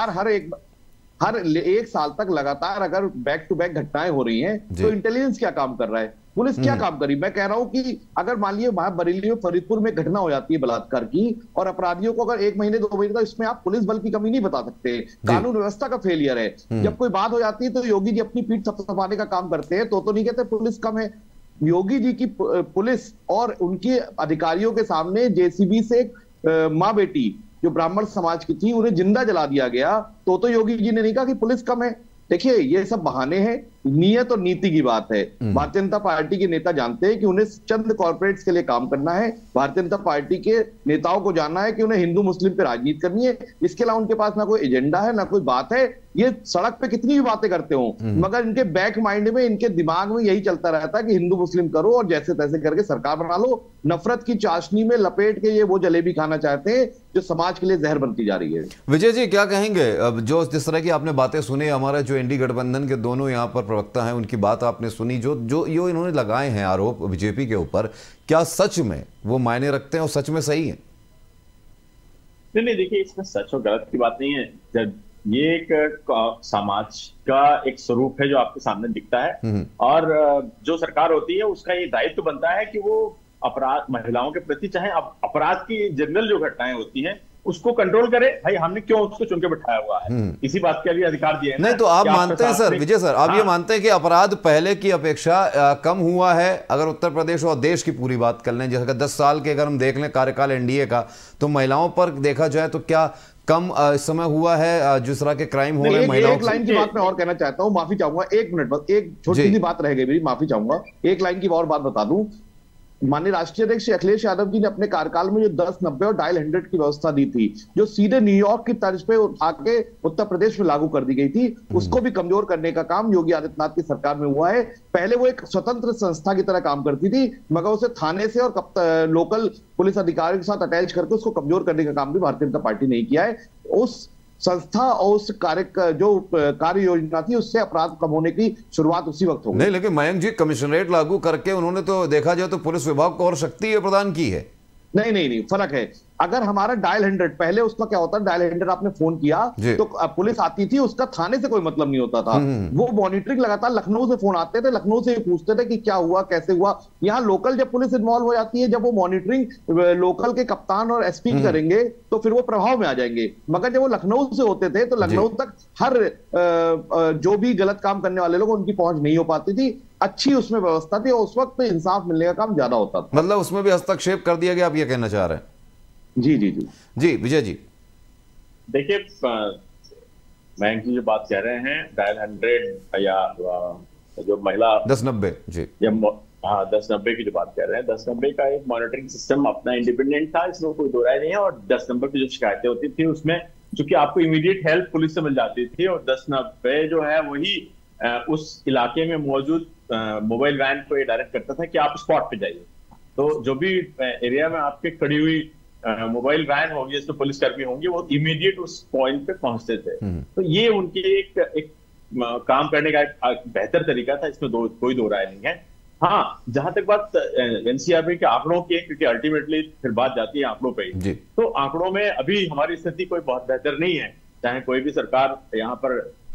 हर एक साल तक लगातार अगर बैक टू बैक घटनाएं हो रही हैं, तो इंटेलिजेंस क्या काम कर रहा है, पुलिस क्या काम करी? मैं कह रहा हूं कि अगर मान लीजिए वहां बरेली में फरीदपुर में घटना हो जाती है बलात्कार की, और अपराधियों को अगर 1 महीने 2 महीने तक, इसमें आप पुलिस बल की कमी नहीं बता सकते, कानून व्यवस्था का फेलियर है। जब कोई बात हो जाती है तो योगी जी अपनी पीठ थपथपाने का काम करते हैं, तो नहीं कहते पुलिस कम है। योगी जी की पुलिस और उनके अधिकारियों के सामने जेसीबी से एक माँ बेटी जो ब्राह्मण समाज की थी, उन्हें जिंदा जला दिया गया, तो योगी जी ने नहीं कहा कि पुलिस कम है। देखिए, ये सब बहाने हैं, नियत और नीति की बात है। भारतीय जनता पार्टी के नेता जानते हैं कि उन्हें चंद कॉर्पोरेट्स के लिए काम करना है। भारतीय जनता पार्टी के नेताओं को जानना है कि उन्हें हिंदू मुस्लिम पे राजनीति करनी है। इसके अलावा उनके पास ना कोई एजेंडा है, ना कोई बात है। ये सड़क पे कितनी भी बातें करते हो, मगर इनके बैक माइंड में, इनके दिमाग में यही चलता रहता है कि हिंदू मुस्लिम करो और जैसे तैसे करके सरकार बना लो। नफरत की चाशनी में लपेट के ये वो जलेबी खाना चाहते हैं जो समाज के लिए जहर बनती जा रही है।
विजय जी क्या कहेंगे? अब जो जिस तरह की आपने बातें सुनी, हमारे जो एनडीए गठबंधन के दोनों यहाँ पर प्रवक्ता हैं, उनकी बात आपने सुनी, जो इन्होंने लगाए हैं आरोप बीजेपी के ऊपर, क्या सच में वो मायने रखते हैं और सच में सही है?
नहीं, देखिए, इसमें सच और गलत की बात नहीं है। जब ये एक समाज का एक स्वरूप है जो आपके सामने दिखता है, और जो सरकार होती है उसका ये दायित्व बनता है कि वो अपराध, महिलाओं के प्रति, चाहे अपराध की जनरल जो घटनाएं होती हैं उसको कंट्रोल करे। भाई, हमने क्यों उसको चुन के बिठाया हुआ है? इसी बात के लिए अधिकार दिए हैं।
नहीं, तो आप मानते हैं सर, विजय सर, आप ये मानते हैं कि अपराध पहले की अपेक्षा कम हुआ है? अगर उत्तर प्रदेश और देश की पूरी बात कर लें, जैसे 10 साल के अगर हम देख लें कार्यकाल एनडीए का, तो महिलाओं पर देखा जाए तो क्या कम इस समय हुआ है जिस तरह के क्राइम हो रहे हैं महिलाओं?
एक लाइन की बात मैं और कहना चाहता हूँ, माफी चाहूंगा, 1 मिनट बस, एक छोटी सी बात रह गई मेरी, माफी चाहूंगा। एक लाइन की और बात बता दूं, माननीय राष्ट्रीय अध्यक्ष अखिलेश यादव जी ने अपने कार्यकाल में जो 10-90 और डायल 100 की व्यवस्था दी थी, जो सीधे न्यूयॉर्क की तर्ज पे उठा के उत्तर प्रदेश में लागू कर दी गई थी, उसको भी कमजोर करने का काम योगी आदित्यनाथ की सरकार में हुआ है। पहले वो एक स्वतंत्र संस्था की तरह काम करती थी, मगर उसे थाने से और लोकल पुलिस अधिकारियों के साथ अटैच करके उसको कमजोर करने का काम भी भारतीय जनता पार्टी ने किया है। उस संस्था और उस कार्य योजना थी, उससे अपराध कम होने की शुरुआत उसी वक्त हो गई।
नहीं, लेकिन मयंक जी, कमिश्नरेट लागू करके उन्होंने तो देखा जाए तो पुलिस विभाग को और शक्ति प्रदान की है।
नहीं, फर्क है। अगर हमारा डायल 100, पहले उसका क्या होता है, डायल 100 आपने फोन किया तो पुलिस आती थी, उसका थाने से कोई मतलब नहीं होता था। वो मॉनिटरिंग लगातार लखनऊ से फोन आते थे, लखनऊ से पूछते थे कि क्या हुआ, कैसे हुआ। यहाँ लोकल जब पुलिस इन्वॉल्व हो जाती है, जब वो मॉनिटरिंग लोकल के कप्तान और एसपी करेंगे तो फिर वो प्रभाव में आ जाएंगे। मगर जब वो लखनऊ से होते थे तो लखनऊ तक हर जो भी गलत काम करने वाले लोग, उनकी पहुंच नहीं हो पाती थी। अच्छी उसमें व्यवस्था थी और उस वक्त इंसाफ मिलने का काम ज्यादा होता था।
मतलब उसमें भी हस्तक्षेप कर दिया गया, आप ये कहना चाह रहे हैं? जी विजय जी,
देखिए, मयंक जी जो बात कह रहे हैं, डायल 100 या जो महिला
1090 जी,
या 1090 की जो बात कर रहे हैं, 1090 का एक मॉनिटरिंग सिस्टम अपना इंडिपेंडेंट था, इसमें कोई दो राय नहीं है। और 1090 की जो शिकायतें होती थी उसमें चूंकि आपको इमीडिएट हेल्प पुलिस से मिल जाती थी, और 1090 जो है वही उस इलाके में मौजूद मोबाइल वैन को ये डायरेक्ट करता था कि आप स्पॉट पे जाइए। तो जो भी एरिया में आपके खड़ी हुई मोबाइल वैन होगी, इसमें पुलिसकर्मी होंगे, वो इमीडिएट उस पॉइंट पे पहुंचते थे। तो ये उनकी एक काम करने का एक बेहतर तरीका था, इसमें कोई दो राय नहीं है। हाँ, जहां तक बात एनसीआरबी के आंकड़ों की है, क्योंकि अल्टीमेटली फिर बात जाती है आंकड़ों पे ही, तो आंकड़ों में अभी हमारी स्थिति कोई बहुत बेहतर नहीं है। चाहे कोई भी सरकार यहाँ पर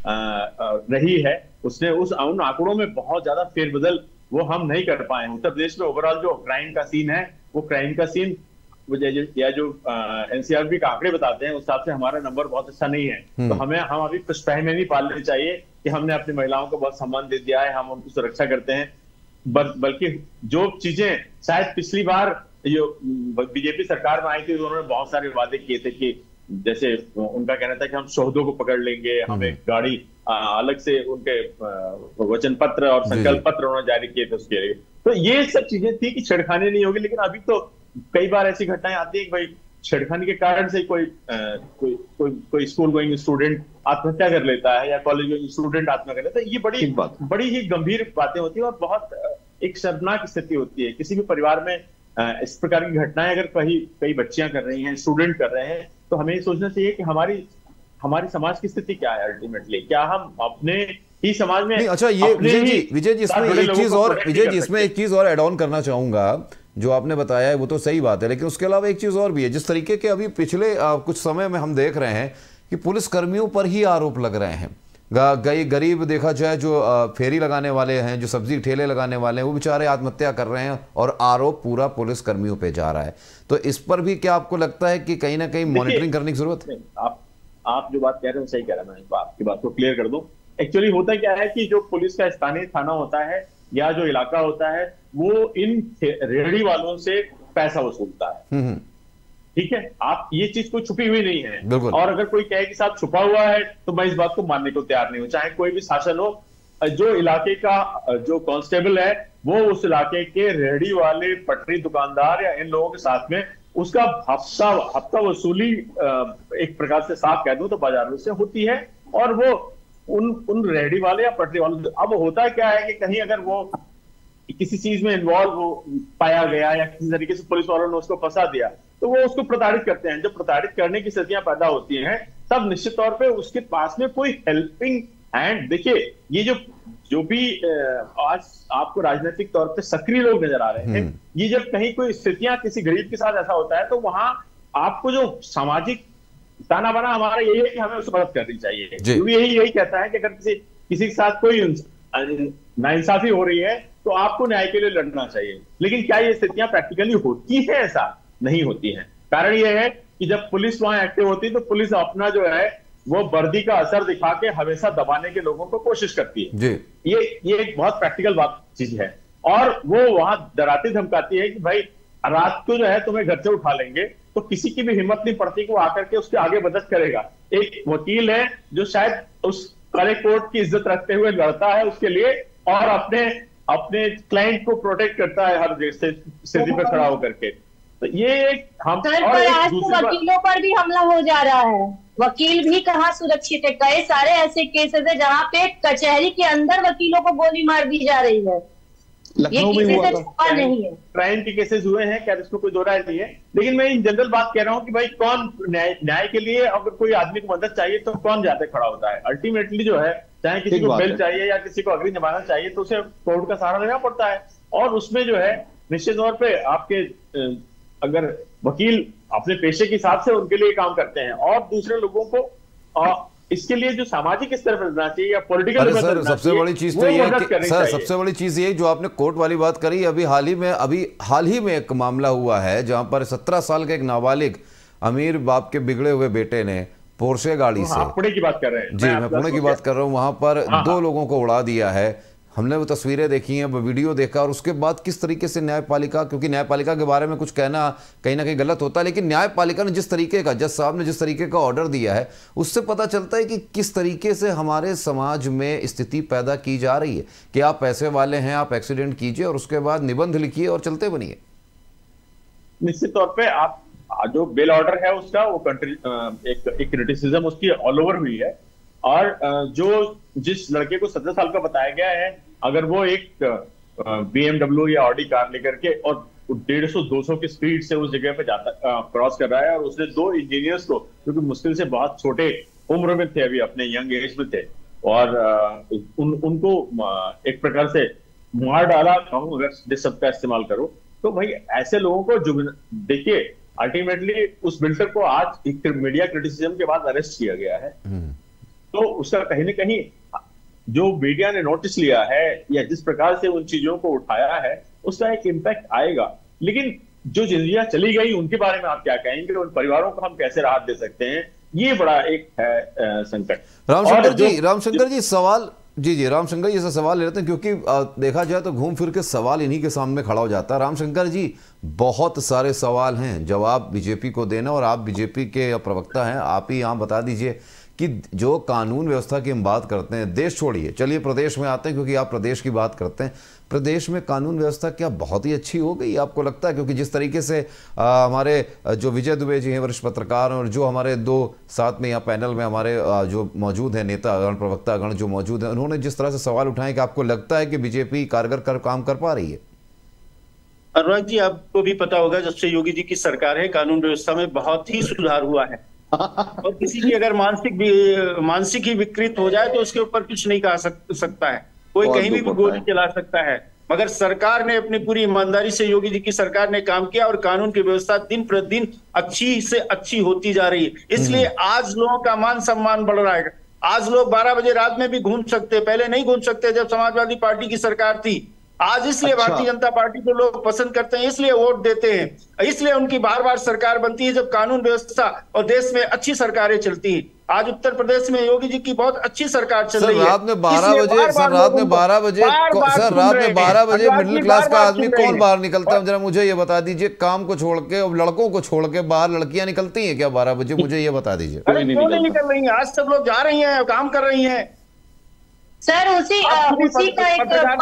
रही है, उसने उन आंकड़ों में बहुत ज्यादा फेरबदल वो हम नहीं कर पाए हैं। उत्तर प्रदेश में ओवरऑल जो क्राइम का सीन है, वो क्राइम का सीन या जो एनसीआरबी का आंकड़े बताते हैं, उस हिसाब से हमारा नंबर बहुत अच्छा नहीं है। तो हम अभी कुछ पहले नहीं पालनी चाहिए कि हमने अपनी महिलाओं को बहुत सम्मान दे दिया है, हम उनकी सुरक्षा करते हैं। बल्कि जो चीजें शायद पिछली बार जो बीजेपी सरकार में आई थी, उन्होंने बहुत सारे वादे किए थे कि जैसे उनका कहना था कि हम शोहदों को पकड़ लेंगे, हम एक गाड़ी अलग से उनके वचन पत्र और संकल्प पत्र उन्होंने जारी किए थे उसके लिए। तो ये सब चीजें थी कि छेड़खानी नहीं होगी। लेकिन अभी तो कई बार ऐसी घटनाएं आती है कि भाई छेड़खानी के कारण से कोई स्कूल गोइंग स्टूडेंट आत्महत्या कर लेता है या कॉलेज गोइंग स्टूडेंट आत्महत्या कर लेता है, ये बड़ी ही गंभीर बातें होती है और बहुत एक शर्मनाक स्थिति होती है। किसी भी परिवार में इस प्रकार की घटनाएं अगर कई बच्चियां कर रही हैं, स्टूडेंट कर रहे हैं, तो हमें ये सोचना चाहिए कि हमारी समाज की स्थिति क्या है अल्टीमेटली। क्या हम अपने ही समाज में
अच्छा, ये विजय जी इसमें एक चीज और ऐड ऑन करना चाहूंगा। जो आपने बताया है वो तो सही बात है, लेकिन उसके अलावा एक चीज और भी है। जिस तरीके के अभी पिछले कुछ समय में हम देख रहे हैं कि पुलिस कर्मियों पर ही आरोप लग रहे हैं। गरीब देखा जाए, जो फेरी लगाने वाले हैं, जो सब्जी ठेले लगाने वाले हैं, वो बेचारे आत्महत्या कर रहे हैं और आरोप पूरा पुलिस कर्मियों पे जा रहा है। तो इस पर भी क्या आपको लगता है कि कहीं ना कहीं मॉनिटरिंग करने की जरूरत है?
आप जो बात कह रहे हो सही कह रहे हैं। मैं आपकी बात को क्लियर कर दूं। एक्चुअली होता क्या है कि जो पुलिस का स्थानीय थाना होता है या जो इलाका होता है, वो इन रेहड़ी वालों से पैसा वसूलता है। ठीक है, आप ये चीज कोई छुपी हुई नहीं है। और अगर कोई कहे कि साहब छुपा हुआ है, तो मैं इस बात को मानने को तैयार नहीं हूं। चाहे कोई भी शासन हो, जो इलाके का जो कांस्टेबल है वो उस इलाके के रेहड़ी वाले, पटरी दुकानदार या इन लोगों के साथ में उसका हफ्ता वसूली एक प्रकार से साफ कह दूं तो बाजारों से होती है। और वो उन रेहड़ी वाले या पटरी वाले, अब होता क्या है कि कहीं अगर वो किसी चीज में इन्वॉल्व हो पाया गया या किसी तरीके से पुलिस वालों ने उसको फंसा दिया, तो वो उसको प्रताड़ित करते हैं। जब प्रताड़ित करने की स्थितियां पैदा होती हैं, तब निश्चित तौर पे उसके पास में कोई हेल्पिंग हैंड, देखिए ये जो भी आज आपको राजनीतिक तौर पे सक्रिय लोग नजर आ रहे हैं, ये जब कहीं कोई स्थितियां किसी गरीब के साथ ऐसा होता है, तो वहां आपको जो सामाजिक ताना बाना हमारा यही है कि हमें उससे मदद करनी चाहिए। क्योंकि यही कहता है कि अगर किसी के साथ कोई नाइंसाफी हो रही है तो आपको न्याय के लिए लड़ना चाहिए। लेकिन क्या ये स्थितियां प्रैक्टिकली होती है? ऐसा नहीं होती है। कारण यह है कि जब पुलिस वहां एक्टिव होती है, तो पुलिस अपना जो है वो वर्दी का असर दिखा के हमेशा दबाने के लोगों को कोशिश करती है। ये एक बहुत प्रैक्टिकल चीज है। और वो वहां डराती धमकाती है कि भाई रात को जो है तुम्हें घर से उठा लेंगे, तो किसी की भी हिम्मत नहीं पड़ती कि वो आकर के उसके आगे मदद करेगा। एक वकील है जो शायद उस कड़े कोर्ट की इज्जत रखते हुए लड़ता है उसके लिए, और अपने क्लाइंट को प्रोटेक्ट करता है हर स्थिति पे खड़ा होकर के। तो ये एक हम
और आज तो वकीलों पर भी हमला हो जा रहा है। वकील भी कहाँ सुरक्षित है? कई सारे ऐसे केसेस है जहाँ पे कचहरी के अंदर वकीलों को गोली मार दी जा रही है।
लखनऊ में हुआ था,
नहीं है,
क्राइम के केसेस हुए हैं, क्या इसमें कोई दो राय नहीं है। लेकिन मैं इन जनरल बात कह रहा हूं कि भाई कौन न्याय के लिए अगर कोई आदमी को मदद चाहिए तो कौन जाते खड़ा होता है? अल्टीमेटली जो है, चाहे किसी को बेल चाहिए या किसी को अग्नि जमाना चाहिए, तो उसे कोर्ट का सहारा लेना पड़ता है। और उसमें जो है निश्चित तौर पे आपके अगर वकील अपने पेशे के हिसाब से उनके लिए काम करते हैं, और दूसरे लोगों को इसके लिए जो सामाजिक स्तर पर मिलना चाहिए या पॉलिटिकल
सर, सबसे बड़ी चीज तो ये है सर, सबसे बड़ी चीज ये जो आपने कोर्ट वाली बात करी, अभी हाल ही में एक मामला हुआ है जहां पर 17 साल के एक नाबालिग अमीर बाप के बिगड़े हुए बेटे ने पोर्शे गाड़ी से,
पुणे की बात कर रहे हैं
जी, मैं पुणे की बात कर रहा हूँ, वहां पर 2 लोगों को उड़ा दिया है। हमने वो तस्वीरें देखी हैं, वीडियो देखा, और उसके बाद किस तरीके से न्यायपालिका, क्योंकि न्यायपालिका के बारे में कुछ कहना कहीं ना कहीं गलत होता है, लेकिन न्यायपालिका ने जिस तरीके का, जज साहब ने जिस तरीके का ऑर्डर दिया है, उससे पता चलता है कि किस तरीके से हमारे समाज में स्थिति पैदा की जा रही है कि आप पैसे वाले हैं, आप एक्सीडेंट कीजिए और उसके बाद निबंध लिखिए और चलते बनिए।
निश्चित तौर पर आप जो बेल ऑर्डर है उसका वो एक क्रिटिसिज्म उसकी ऑल ओवर हुई है। और जिस लड़के को 17 साल का बताया गया है, अगर वो एक BMW या ऑडी कार लेकर के और 150-200 की स्पीड से उस जगह पे जाता क्रॉस कर रहा है, और उसने 2 इंजीनियर्स को, क्योंकि मुश्किल से बहुत छोटे उम्र में थे, अभी अपने यंग एज में थे, और उनको एक प्रकार से मार डाला, अगर शब्द का इस्तेमाल करो, तो भाई ऐसे लोगों को देखिए, अल्टीमेटली उस बिल्डर को आज एक मीडिया क्रिटिसिज्म के बाद अरेस्ट किया गया है। तो उसका कहीं ना कहीं जो मीडिया ने नोटिस लिया है या जिस प्रकार से उन चीजों को उठाया है, उसका एक इम्पैक्ट आएगा। लेकिन जो जिंदगियां चली गई उनके बारे में आप क्या कहेंगे? उन परिवारों को हम कैसे राहत दे सकते हैं? ये बड़ा एक है संकट।
रामशंकर जी सवाल, जी रामशंकर जी से सवाल ले लेते हैं, क्योंकि देखा जाए तो घूम फिर के सवाल इन्हीं के सामने खड़ा हो जाता है। रामशंकर जी, बहुत सारे सवाल हैं, जवाब बीजेपी को देना, और आप बीजेपी के प्रवक्ता हैं, आप ही यहाँ बता दीजिए कि जो कानून व्यवस्था की हम बात करते हैं, देश छोड़िए, चलिए प्रदेश में आते हैं, क्योंकि आप प्रदेश की बात करते हैं। प्रदेश में कानून व्यवस्था क्या बहुत ही अच्छी हो गई आपको लगता है? क्योंकि जिस तरीके से हमारे जो विजय दुबे जी हैं वरिष्ठ पत्रकार, और जो हमारे दो साथ में यहाँ पैनल में हमारे जो मौजूद हैं नेतागण, प्रवक्तागण जो मौजूद हैं, उन्होंने जिस तरह से सवाल उठाए कि आपको लगता है कि बीजेपी कारगर काम कर पा रही है?
अनुराग जी, आपको भी पता होगा, जब से योगी जी की सरकार है कानून व्यवस्था में बहुत ही सुधार हुआ है। और किसी की अगर मानसिक ही विकृत हो जाए तो उसके ऊपर कुछ नहीं कहा सकता है, कोई कहीं भी गोली चला सकता है। मगर सरकार ने अपनी पूरी ईमानदारी से, योगी जी की सरकार ने काम किया और कानून की व्यवस्था दिन प्रतिदिन अच्छी से अच्छी होती जा रही है। इसलिए आज लोगों का मान सम्मान बढ़ रहा है। आज लोग 12 बजे रात में भी घूम सकते, पहले नहीं घूम सकते जब समाजवादी पार्टी की सरकार थी। आज इसलिए भारतीय जनता पार्टी को लोग पसंद करते हैं, इसलिए वोट देते हैं, इसलिए उनकी बार बार सरकार बनती है जब कानून व्यवस्था और देश में अच्छी सरकारें चलती हैं। आज उत्तर प्रदेश में योगी जी की बहुत अच्छी सरकार चल रही है।
रात में 12 बजे सर रात में 12 बजे मिडिल क्लास का आदमी कौन बाहर निकलता है? जरा मुझे ये बता दीजिए, काम को छोड़ के और लड़कों को छोड़ के बाहर लड़कियां निकलती हैं क्या 12 बजे? मुझे ये बता दीजिए।
क्यों नहीं निकल रही है? आज सब लोग जा रही हैं, काम कर रही हैं
सर। उसी का एक परिणाम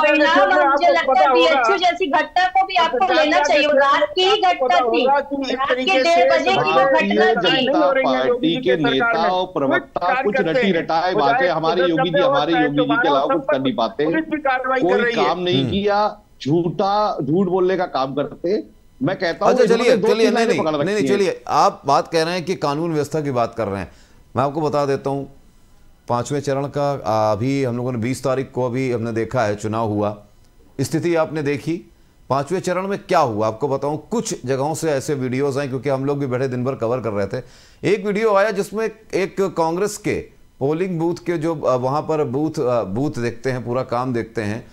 मुझे लगता है बीएचयू जैसी घटना को भी आपको लेना चाहिए। रात की ही घटना थी, रात के 1:30 बजे की वो घटना थी।
पार्टी के नेता और प्रवक्ता कुछ रटी रटाए बातें हमारे योगी जी के अलावा कुछ कर नहीं पाते, कोई काम नहीं किया, झूठ बोलने का काम करते। मैं कहता हूँ
चलिए नहीं, चलिए आप बात कह रहे हैं कि कानून व्यवस्था की बात कर रहे हैं। मैं आपको बता देता हूँ, 5वें चरण का अभी हम लोगों ने 20 तारीख को अभी हमने देखा है, चुनाव हुआ, स्थिति आपने देखी। 5वें चरण में क्या हुआ आपको बताऊं, कुछ जगहों से ऐसे वीडियोस आए, क्योंकि हम लोग भी बड़े दिन भर कवर कर रहे थे। एक वीडियो आया जिसमें एक कांग्रेस के पोलिंग बूथ के जो वहां पर बूथ देखते हैं, पूरा काम देखते हैं,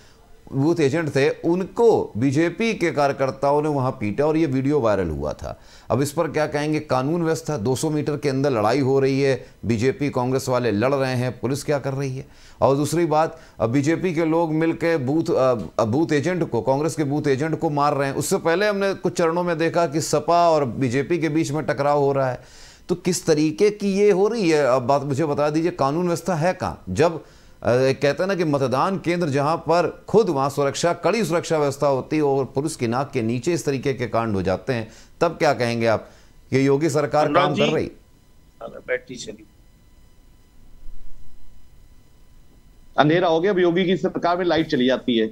बूथ एजेंट थे, उनको बीजेपी के कार्यकर्ताओं ने वहां पीटा और ये वीडियो वायरल हुआ था। अब इस पर क्या कहेंगे? कानून व्यवस्था, 200 मीटर के अंदर लड़ाई हो रही है, बीजेपी कांग्रेस वाले लड़ रहे हैं, पुलिस क्या कर रही है? और दूसरी बात, अब बीजेपी के लोग मिलकर बूथ एजेंट को, कांग्रेस के बूथ एजेंट को मार रहे हैं। उससे पहले हमने कुछ चरणों में देखा कि सपा और बीजेपी के बीच में टकराव हो रहा है। तो किस तरीके की ये हो रही है? अब बात मुझे बता दीजिए, कानून व्यवस्था है कहाँ? जब कहते हैं ना कि मतदान केंद्र जहां पर खुद वहां सुरक्षा, कड़ी सुरक्षा व्यवस्था होती है और पुलिस की नाक के नीचे इस तरीके के कांड हो जाते हैं, तब क्या कहेंगे आप? ये योगी सरकार काम कर रही?
अंधेरा हो गया, अब योगी की सरकार में लाइट चली जाती है।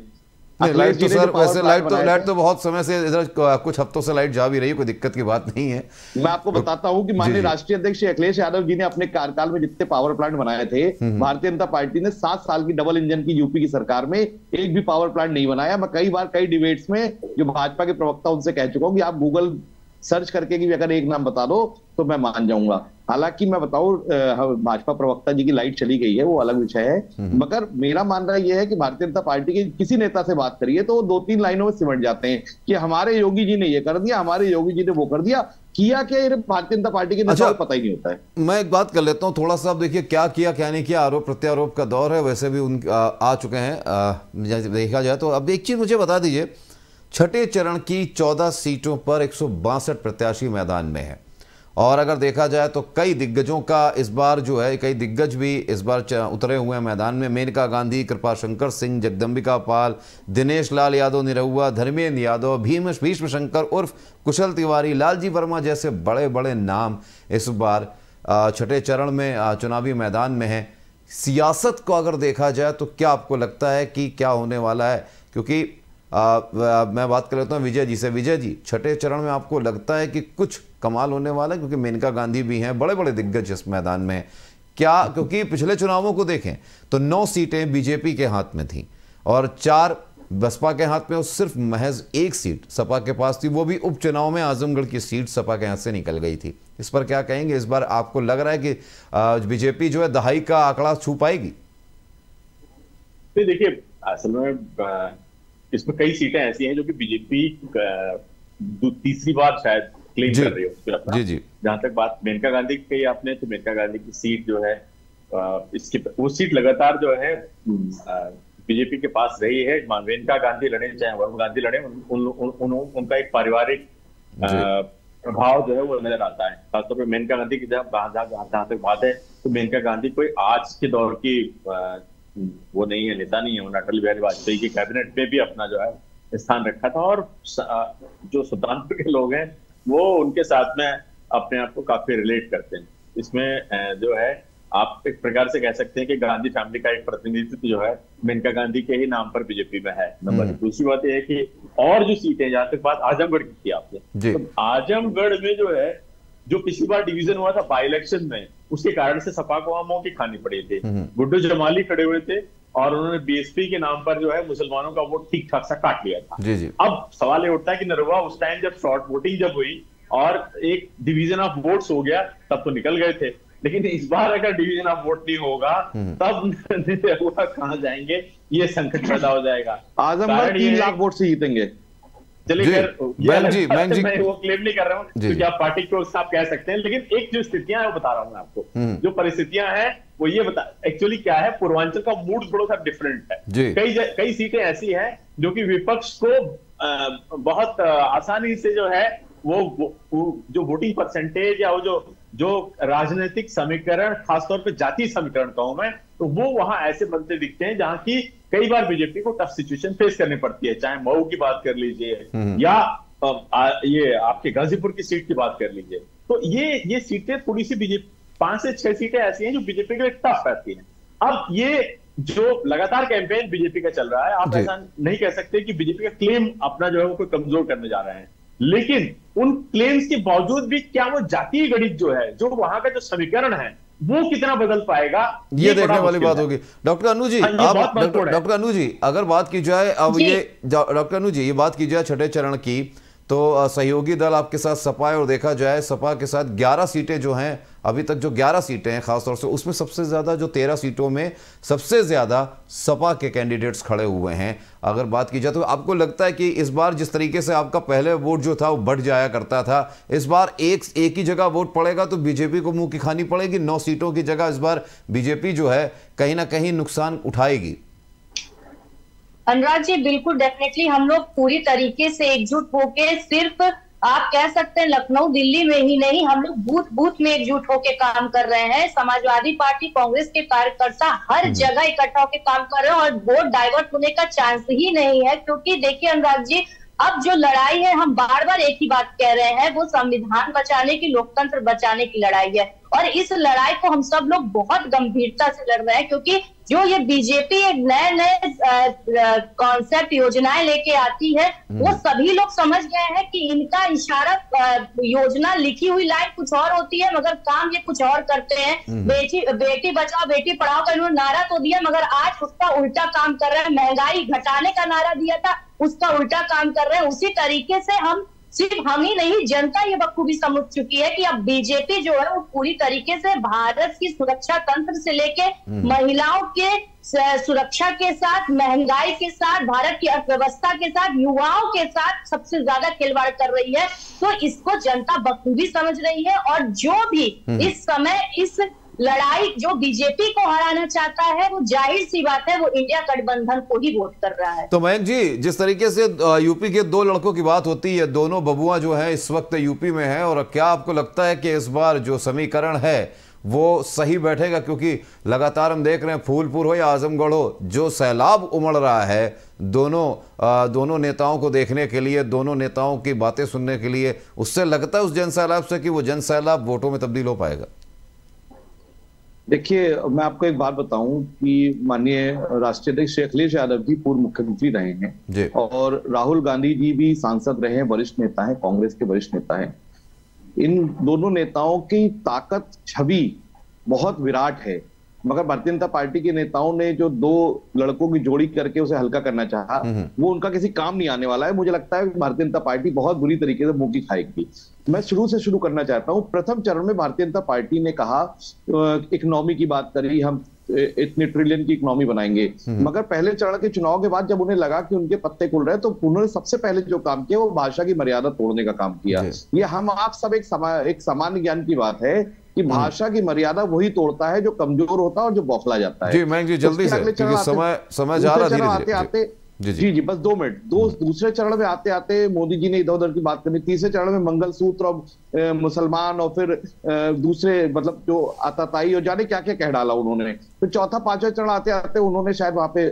लाइट तो सर वैसे लाइट तो बहुत समय से इधर कुछ हफ्तों से लाइट जा भी रही है, कोई दिक्कत की बात नहीं है।
मैं आपको बताता हूं कि माननीय राष्ट्रीय अध्यक्ष अखिलेश यादव जी ने अपने कार्यकाल में जितने पावर प्लांट बनाए थे, भारतीय जनता पार्टी ने 7 साल की डबल इंजन की यूपी की सरकार में एक भी पावर प्लांट नहीं बनाया। मैं कई बार कई डिबेट्स में जो भाजपा के प्रवक्ता उनसे कह चुका हूं कि आप गूगल सर्च करके भी अगर एक नाम बता दो तो मैं मान जाऊंगा। हालांकि मैं बताऊं, भाजपा प्रवक्ता जी की लाइट चली गई है, वो अलग विषय है, मगर मेरा मानना यह है कि भारतीय जनता पार्टी के किसी नेता से बात करिए तो वो 2-3 लाइनों में सिमट जाते हैं कि हमारे योगी जी ने ये कर दिया, हमारे योगी जी ने वो कर दिया। किया क्या ये भारतीय जनता पार्टी के नेता को पता ही नहीं होता है।
मैं एक बात कर लेता हूँ थोड़ा सा, आप देखिए क्या किया क्या नहीं किया, आरोप प्रत्यारोप का दौर है, वैसे भी आ चुके हैं देखा जाए तो। अब एक चीज मुझे बता दीजिए, छठे चरण की 14 सीटों पर 162 प्रत्याशी मैदान में है, और अगर देखा जाए तो कई दिग्गजों का इस बार जो है, कई दिग्गज भी इस बार उतरे हुए हैं मैदान में। मेनका गांधी, कृपाशंकर सिंह, जगदम्बिका पाल, दिनेश लाल यादव निरहुआ, धर्मेंद्र यादव, भीष्म शंकर उर्फ कुशल तिवारी, लालजी वर्मा जैसे बड़े बड़े नाम इस बार छठे चरण में चुनावी मैदान में है। सियासत को अगर देखा जाए तो क्या आपको लगता है कि क्या होने वाला है? क्योंकि मैं बात कर लेता हूँ विजय जी से। विजय जी, छठे चरण में आपको लगता है कि कुछ कमाल होने वाला है? क्योंकि मेनका गांधी भी हैं, बड़े बड़े दिग्गज इस मैदान में क्या, क्योंकि पिछले चुनावों को देखें तो 9 सीटें बीजेपी के हाथ में थी और 4 बसपा के हाथ में, और सिर्फ महज 1 सीट सपा के पास थी, वो भी उपचुनाव में आजमगढ़ की सीट सपा के हाथ से निकल गई थी। इस पर क्या कहेंगे? इस बार आपको लग रहा है कि बीजेपी जो है दहाई का आंकड़ा छू पाएगी?
देखिए, असल में इसमें कई सीटें ऐसी हैं जो कि बीजेपी तीसरी बार शायद क्लेम कर रही है।
जी।
जहां तक बात मेनका गांधी की कही आपने, तो मेनका गांधी की सीट जो है इसकी वो सीट लगातार जो है बीजेपी के पास रही है। मेनका गांधी लड़े चाहे वरुण गांधी लड़े, उनका एक पारिवारिक प्रभाव जो है वो नजर आता है। खासतौर पर मेनका गांधी की जहां तक बात है, तो मेनका गांधी कोई आज के दौर की वो नहीं है, नेता नहीं है। उन्होंने अटल बिहारी वाजपेयी की कैबिनेट में भी अपना जो है स्थान रखा था, और जो सुल्तानपुर के लोग हैं वो उनके साथ में अपने आप को काफी रिलेट करते हैं। इसमें जो है आप एक प्रकार से कह सकते हैं कि गांधी फैमिली का एक प्रतिनिधित्व जो है मेनका गांधी के ही नाम पर बीजेपी में है। नंबर दूसरी बात यह है कि और जो सीटें, जहां तक बात आजमगढ़ की थी आपने, तो आजमगढ़ में जो है जो पिछली बार डिवीजन हुआ था बाई इलेक्शन में, उसके कारण से सपा को वहां मौके खानी पड़ी थी। गुड्डू जमाली खड़े हुए थे और उन्होंने बीएसपी के नाम पर जो है मुसलमानों का वोट ठीक ठाक सा काट लिया था। अब सवाल ये उठता है कि नरवा उस टाइम जब शॉर्ट वोटिंग जब हुई और एक डिवीजन ऑफ वोट्स हो गया, तब तो निकल गए थे। लेकिन इस बार अगर डिवीजन ऑफ वोट नहीं होगा तब निरहुआ कहां जाएंगे, ये संकट पैदा हो जाएगा।
आजमगढ़ 3 लाख वोट से जीतेंगे।
चलिए मैं वो क्लेम नहीं कर रहा हूँ क्योंकि आप पार्टी को आप कह सकते हैं, लेकिन एक जो स्थितियां है वो बता रहा हूँ मैं आपको। जो परिस्थितियां हैं वो ये बता, एक्चुअली क्या है, पूर्वांचल का मूड थोड़ा सा डिफरेंट है। कई सीटें ऐसी हैं जो कि विपक्ष को बहुत आसानी से जो है वो जो वोटिंग परसेंटेज या वो जो राजनीतिक समीकरण, खासतौर पे जातीय समीकरण कहूं मैं, तो वो वहां ऐसे बनते दिखते हैं जहां की कई बार बीजेपी को टफ सिचुएशन फेस करनी पड़ती है। चाहे मऊ की बात कर लीजिए या ये आपके गाजीपुर की सीट की बात कर लीजिए, तो ये सीटें थोड़ी सी बीजेपी 5 से 6 सीटें ऐसी हैं जो बीजेपी के लिए टफ रहती हैं। अब ये जो लगातार कैंपेन बीजेपी का चल रहा है, आप ऐसा नहीं कह सकते कि बीजेपी का क्लेम अपना जो है वो कोई कमजोर करने जा रहे हैं, लेकिन उन क्लेम्स के बावजूद भी क्या वो जातीय गणित जो है, जो वहां का जो समीकरण है, वो कितना बदल पाएगा,
ये देखने वाली बात होगी। डॉक्टर अनु जी, डॉक्टर अनु जी, अगर बात की जाए अब ये डॉक्टर अनु जी, ये बात की जाए छठे चरण की, तो सहयोगी दल आपके साथ सपा है और देखा जाए सपा के साथ 11 सीटें जो हैं, अभी तक जो 11 सीटें हैं खासतौर से, उसमें सबसे ज़्यादा जो 13 सीटों में सबसे ज़्यादा सपा के कैंडिडेट्स खड़े हुए हैं। अगर बात की जाए तो आपको लगता है कि इस बार जिस तरीके से आपका पहले वोट जो था वो बढ़ जाया करता था, इस बार एक ही जगह वोट पड़ेगा तो बीजेपी को मुंह की खानी पड़ेगी? 9 सीटों की जगह इस बार बीजेपी जो है कहीं ना कहीं नुकसान उठाएगी?
अनुराग जी, बिल्कुल डेफिनेटली हम लोग पूरी तरीके से एकजुट होके, सिर्फ आप कह सकते हैं लखनऊ दिल्ली में ही नहीं, हम लोग बूथ बूथ में एकजुट होके काम कर रहे हैं। समाजवादी पार्टी, कांग्रेस के कार्यकर्ता हर जगह इकट्ठा होकर काम कर रहे हैं और वोट डाइवर्ट होने का चांस ही नहीं है। क्योंकि देखिए अनुराग जी, अब जो लड़ाई है, हम बार बार एक ही बात कह रहे हैं, वो संविधान बचाने की, लोकतंत्र बचाने की लड़ाई है। और इस लड़ाई को हम सब लोग बहुत गंभीरता से लड़ रहे हैं, क्योंकि जो ये बीजेपी नए नए कॉन्सेप्ट, योजनाएं लेके आती है, वो सभी लोग समझ गए हैं कि इनका इशारा, योजना लिखी हुई लाइन कुछ और होती है मगर काम ये कुछ और करते हैं। बेटी बचाओ बेटी पढ़ाओ का इन्होंने नारा तो दिया, मगर आज उसका उल्टा काम कर रहे हैं। महंगाई घटाने का नारा दिया था, उसका उल्टा काम कर रहे हैं। उसी तरीके से सिर्फ हम ही नहीं, जनता ये बखूबी समझ चुकी है कि अब बीजेपी जो है वो पूरी तरीके से भारत की सुरक्षा तंत्र से लेके महिलाओं के सुरक्षा के साथ, महंगाई के साथ, भारत की अर्थव्यवस्था के साथ, युवाओं के साथ सबसे ज्यादा खिलवाड़ कर रही है। तो इसको जनता बखूबी समझ रही है और जो भी इस समय इस लड़ाई जो बीजेपी को हराना चाहता है, वो जाहिर सी बात है वो इंडिया गठबंधन को ही वोट कर रहा है।
तो मयंक जी, जिस तरीके से यूपी के 2 लड़कों की बात होती है, दोनों बबुआ जो है इस वक्त यूपी में है, और क्या आपको लगता है कि इस बार जो समीकरण है वो सही बैठेगा? क्योंकि लगातार हम देख रहे हैं, फूलपुर हो या आजमगढ़ हो, जो सैलाब उमड़ रहा है दोनों नेताओं को देखने के लिए, दोनों नेताओं की बातें सुनने के लिए, उससे लगता है उस जनसैलाब से कि वो जनसैलाब वोटों में तब्दील हो पाएगा?
देखिए, मैं आपको एक बात बताऊं कि माननीय राष्ट्रीय अध्यक्ष श्री अखिलेश यादव जी पूर्व मुख्यमंत्री रहे हैं और राहुल गांधी जी भी सांसद रहे हैं, वरिष्ठ नेता हैं, कांग्रेस के वरिष्ठ नेता हैं। इन दोनों नेताओं की ताकत, छवि बहुत विराट है, मगर भारतीय जनता पार्टी के नेताओं ने जो 2 लड़कों की जोड़ी करके उसे हल्का करना चाहा, वो उनका किसी काम नहीं आने वाला है। मुझे लगता है भारतीय जनता पार्टी बहुत बुरी तरीके से मुंह की खाएगी। मैं शुरू करना चाहता हूं। प्रथम चरण में भारतीय जनता पार्टी ने कहा, इकोनॉमी की बात करी, हम इतने ट्रिलियन की इकोनॉमी बनाएंगे, मगर पहले चरण के चुनाव के बाद जब उन्हें लगा कि उनके पत्ते खुल रहे हैं, तो उन्होंने सबसे पहले जो काम किया वो भाषा की मर्यादा तोड़ने का काम किया। ये हम आप सब एक सामान्य ज्ञान की बात है कि भाषा की मर्यादा वही तोड़ता है जो कमजोर होता है और जो बौखला जाता है।
जी मयंक जी, जल्दी से, क्योंकि समय जा रहा है,
जी, बस 2 मिनट। दूसरे चरण में आते आते मोदी जी ने इधर उधर की बात करनी, तीसरे चरण में मंगलसूत्र और मुसलमान और फिर दूसरे मतलब जो आताताई और जाने क्या क्या कह डाला उन्होंने। फिर चौथा पांचवा चरण आते आते उन्होंने शायद वहां पे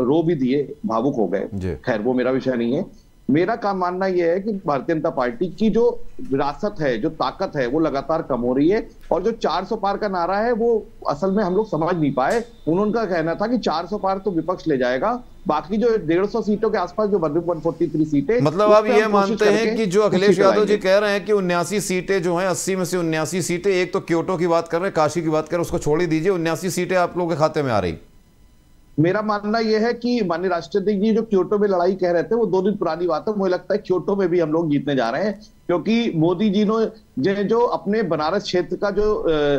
रो भी दिए, भावुक हो गए। खैर वो मेरा विषय नहीं है। मेरा काम मानना यह है कि भारतीय जनता पार्टी की जो विरासत है, जो ताकत है, वो लगातार कम हो रही है। और जो 400 पार का नारा है वो असल में हम लोग समझ नहीं पाए। उनका कहना था कि 400 पार तो विपक्ष ले जाएगा, बाकी जो 150 सीटों के आसपास जो 143 सीटें,
मतलब आप ये मानते हैं कि जो अखिलेश यादव जी कह रहे हैं कि 79 सीटें जो हैं, 80 में से 79 सीटें, एक तो क्योटो की बात कर रहे हैं, काशी की बात कर रहे हैं, उसको छोड़ ही दीजिए, 79 सीटें आप लोगों के खाते में आ रही।
मेरा मानना यह है कि माननीय राष्ट्रपति जी जो क्योटो में लड़ाई कह रहे थे वो 2 दिन पुरानी बात है। मुझे लगता है क्योटो में भी हम लोग जीतने जा रहे हैं, क्योंकि मोदी जी ने जो अपने बनारस क्षेत्र का जो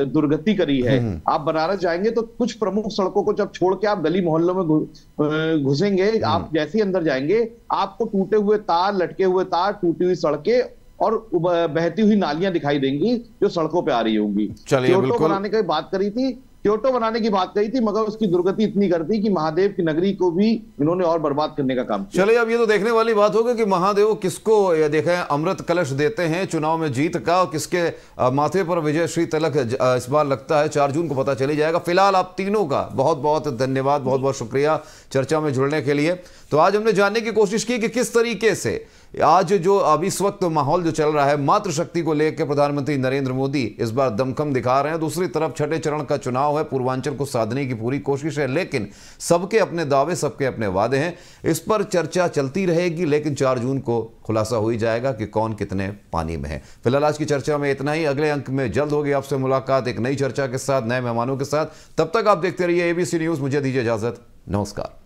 दुर्गति करी है। आप बनारस जाएंगे तो कुछ प्रमुख सड़कों को जब छोड़ के आप गली मोहल्लों में घुसेंगे, आप जैसे ही अंदर जाएंगे आपको टूटे हुए तार, लटके हुए तार, टूटी हुई सड़कें और बहती हुई नालियां दिखाई देंगी जो सड़कों पे आ रही होंगी। क्योटो बनाने की बात करी थी, क्योटो बनाने की बात कही थी, मगर उसकी दुर्गति इतनी कर दी कि महादेव की नगरी को भी इन्होंने और बर्बाद करने का काम किया।
चलिए, अब ये तो देखने वाली बात होगी कि महादेव किसको देखें अमृत कलश देते हैं चुनाव में जीत का, और किसके माथे पर विजय श्री तिलक इस बार लगता है। 4 जून को पता चली जाएगा। फिलहाल आप तीनों का बहुत बहुत धन्यवाद, बहुत बहुत शुक्रिया चर्चा में जुड़ने के लिए। तो आज हमने जानने की कोशिश की कि किस तरीके से आज जो अब इस वक्त माहौल जो चल रहा है, मातृशक्ति को लेकर प्रधानमंत्री नरेंद्र मोदी इस बार दमखम दिखा रहे हैं। दूसरी तरफ छठे चरण का चुनाव है, पूर्वांचल को साधने की पूरी कोशिश है, लेकिन सबके अपने दावे, सबके अपने वादे हैं। इस पर चर्चा चलती रहेगी, लेकिन 4 जून को खुलासा हो ही जाएगा कि कौन कितने पानी में है। फिलहाल आज की चर्चा में इतना ही। अगले अंक में जल्द होगी आपसे मुलाकात एक नई चर्चा के साथ, नए मेहमानों के साथ। तब तक आप देखते रहिए ABC न्यूज। मुझे दीजिए इजाजत। नमस्कार।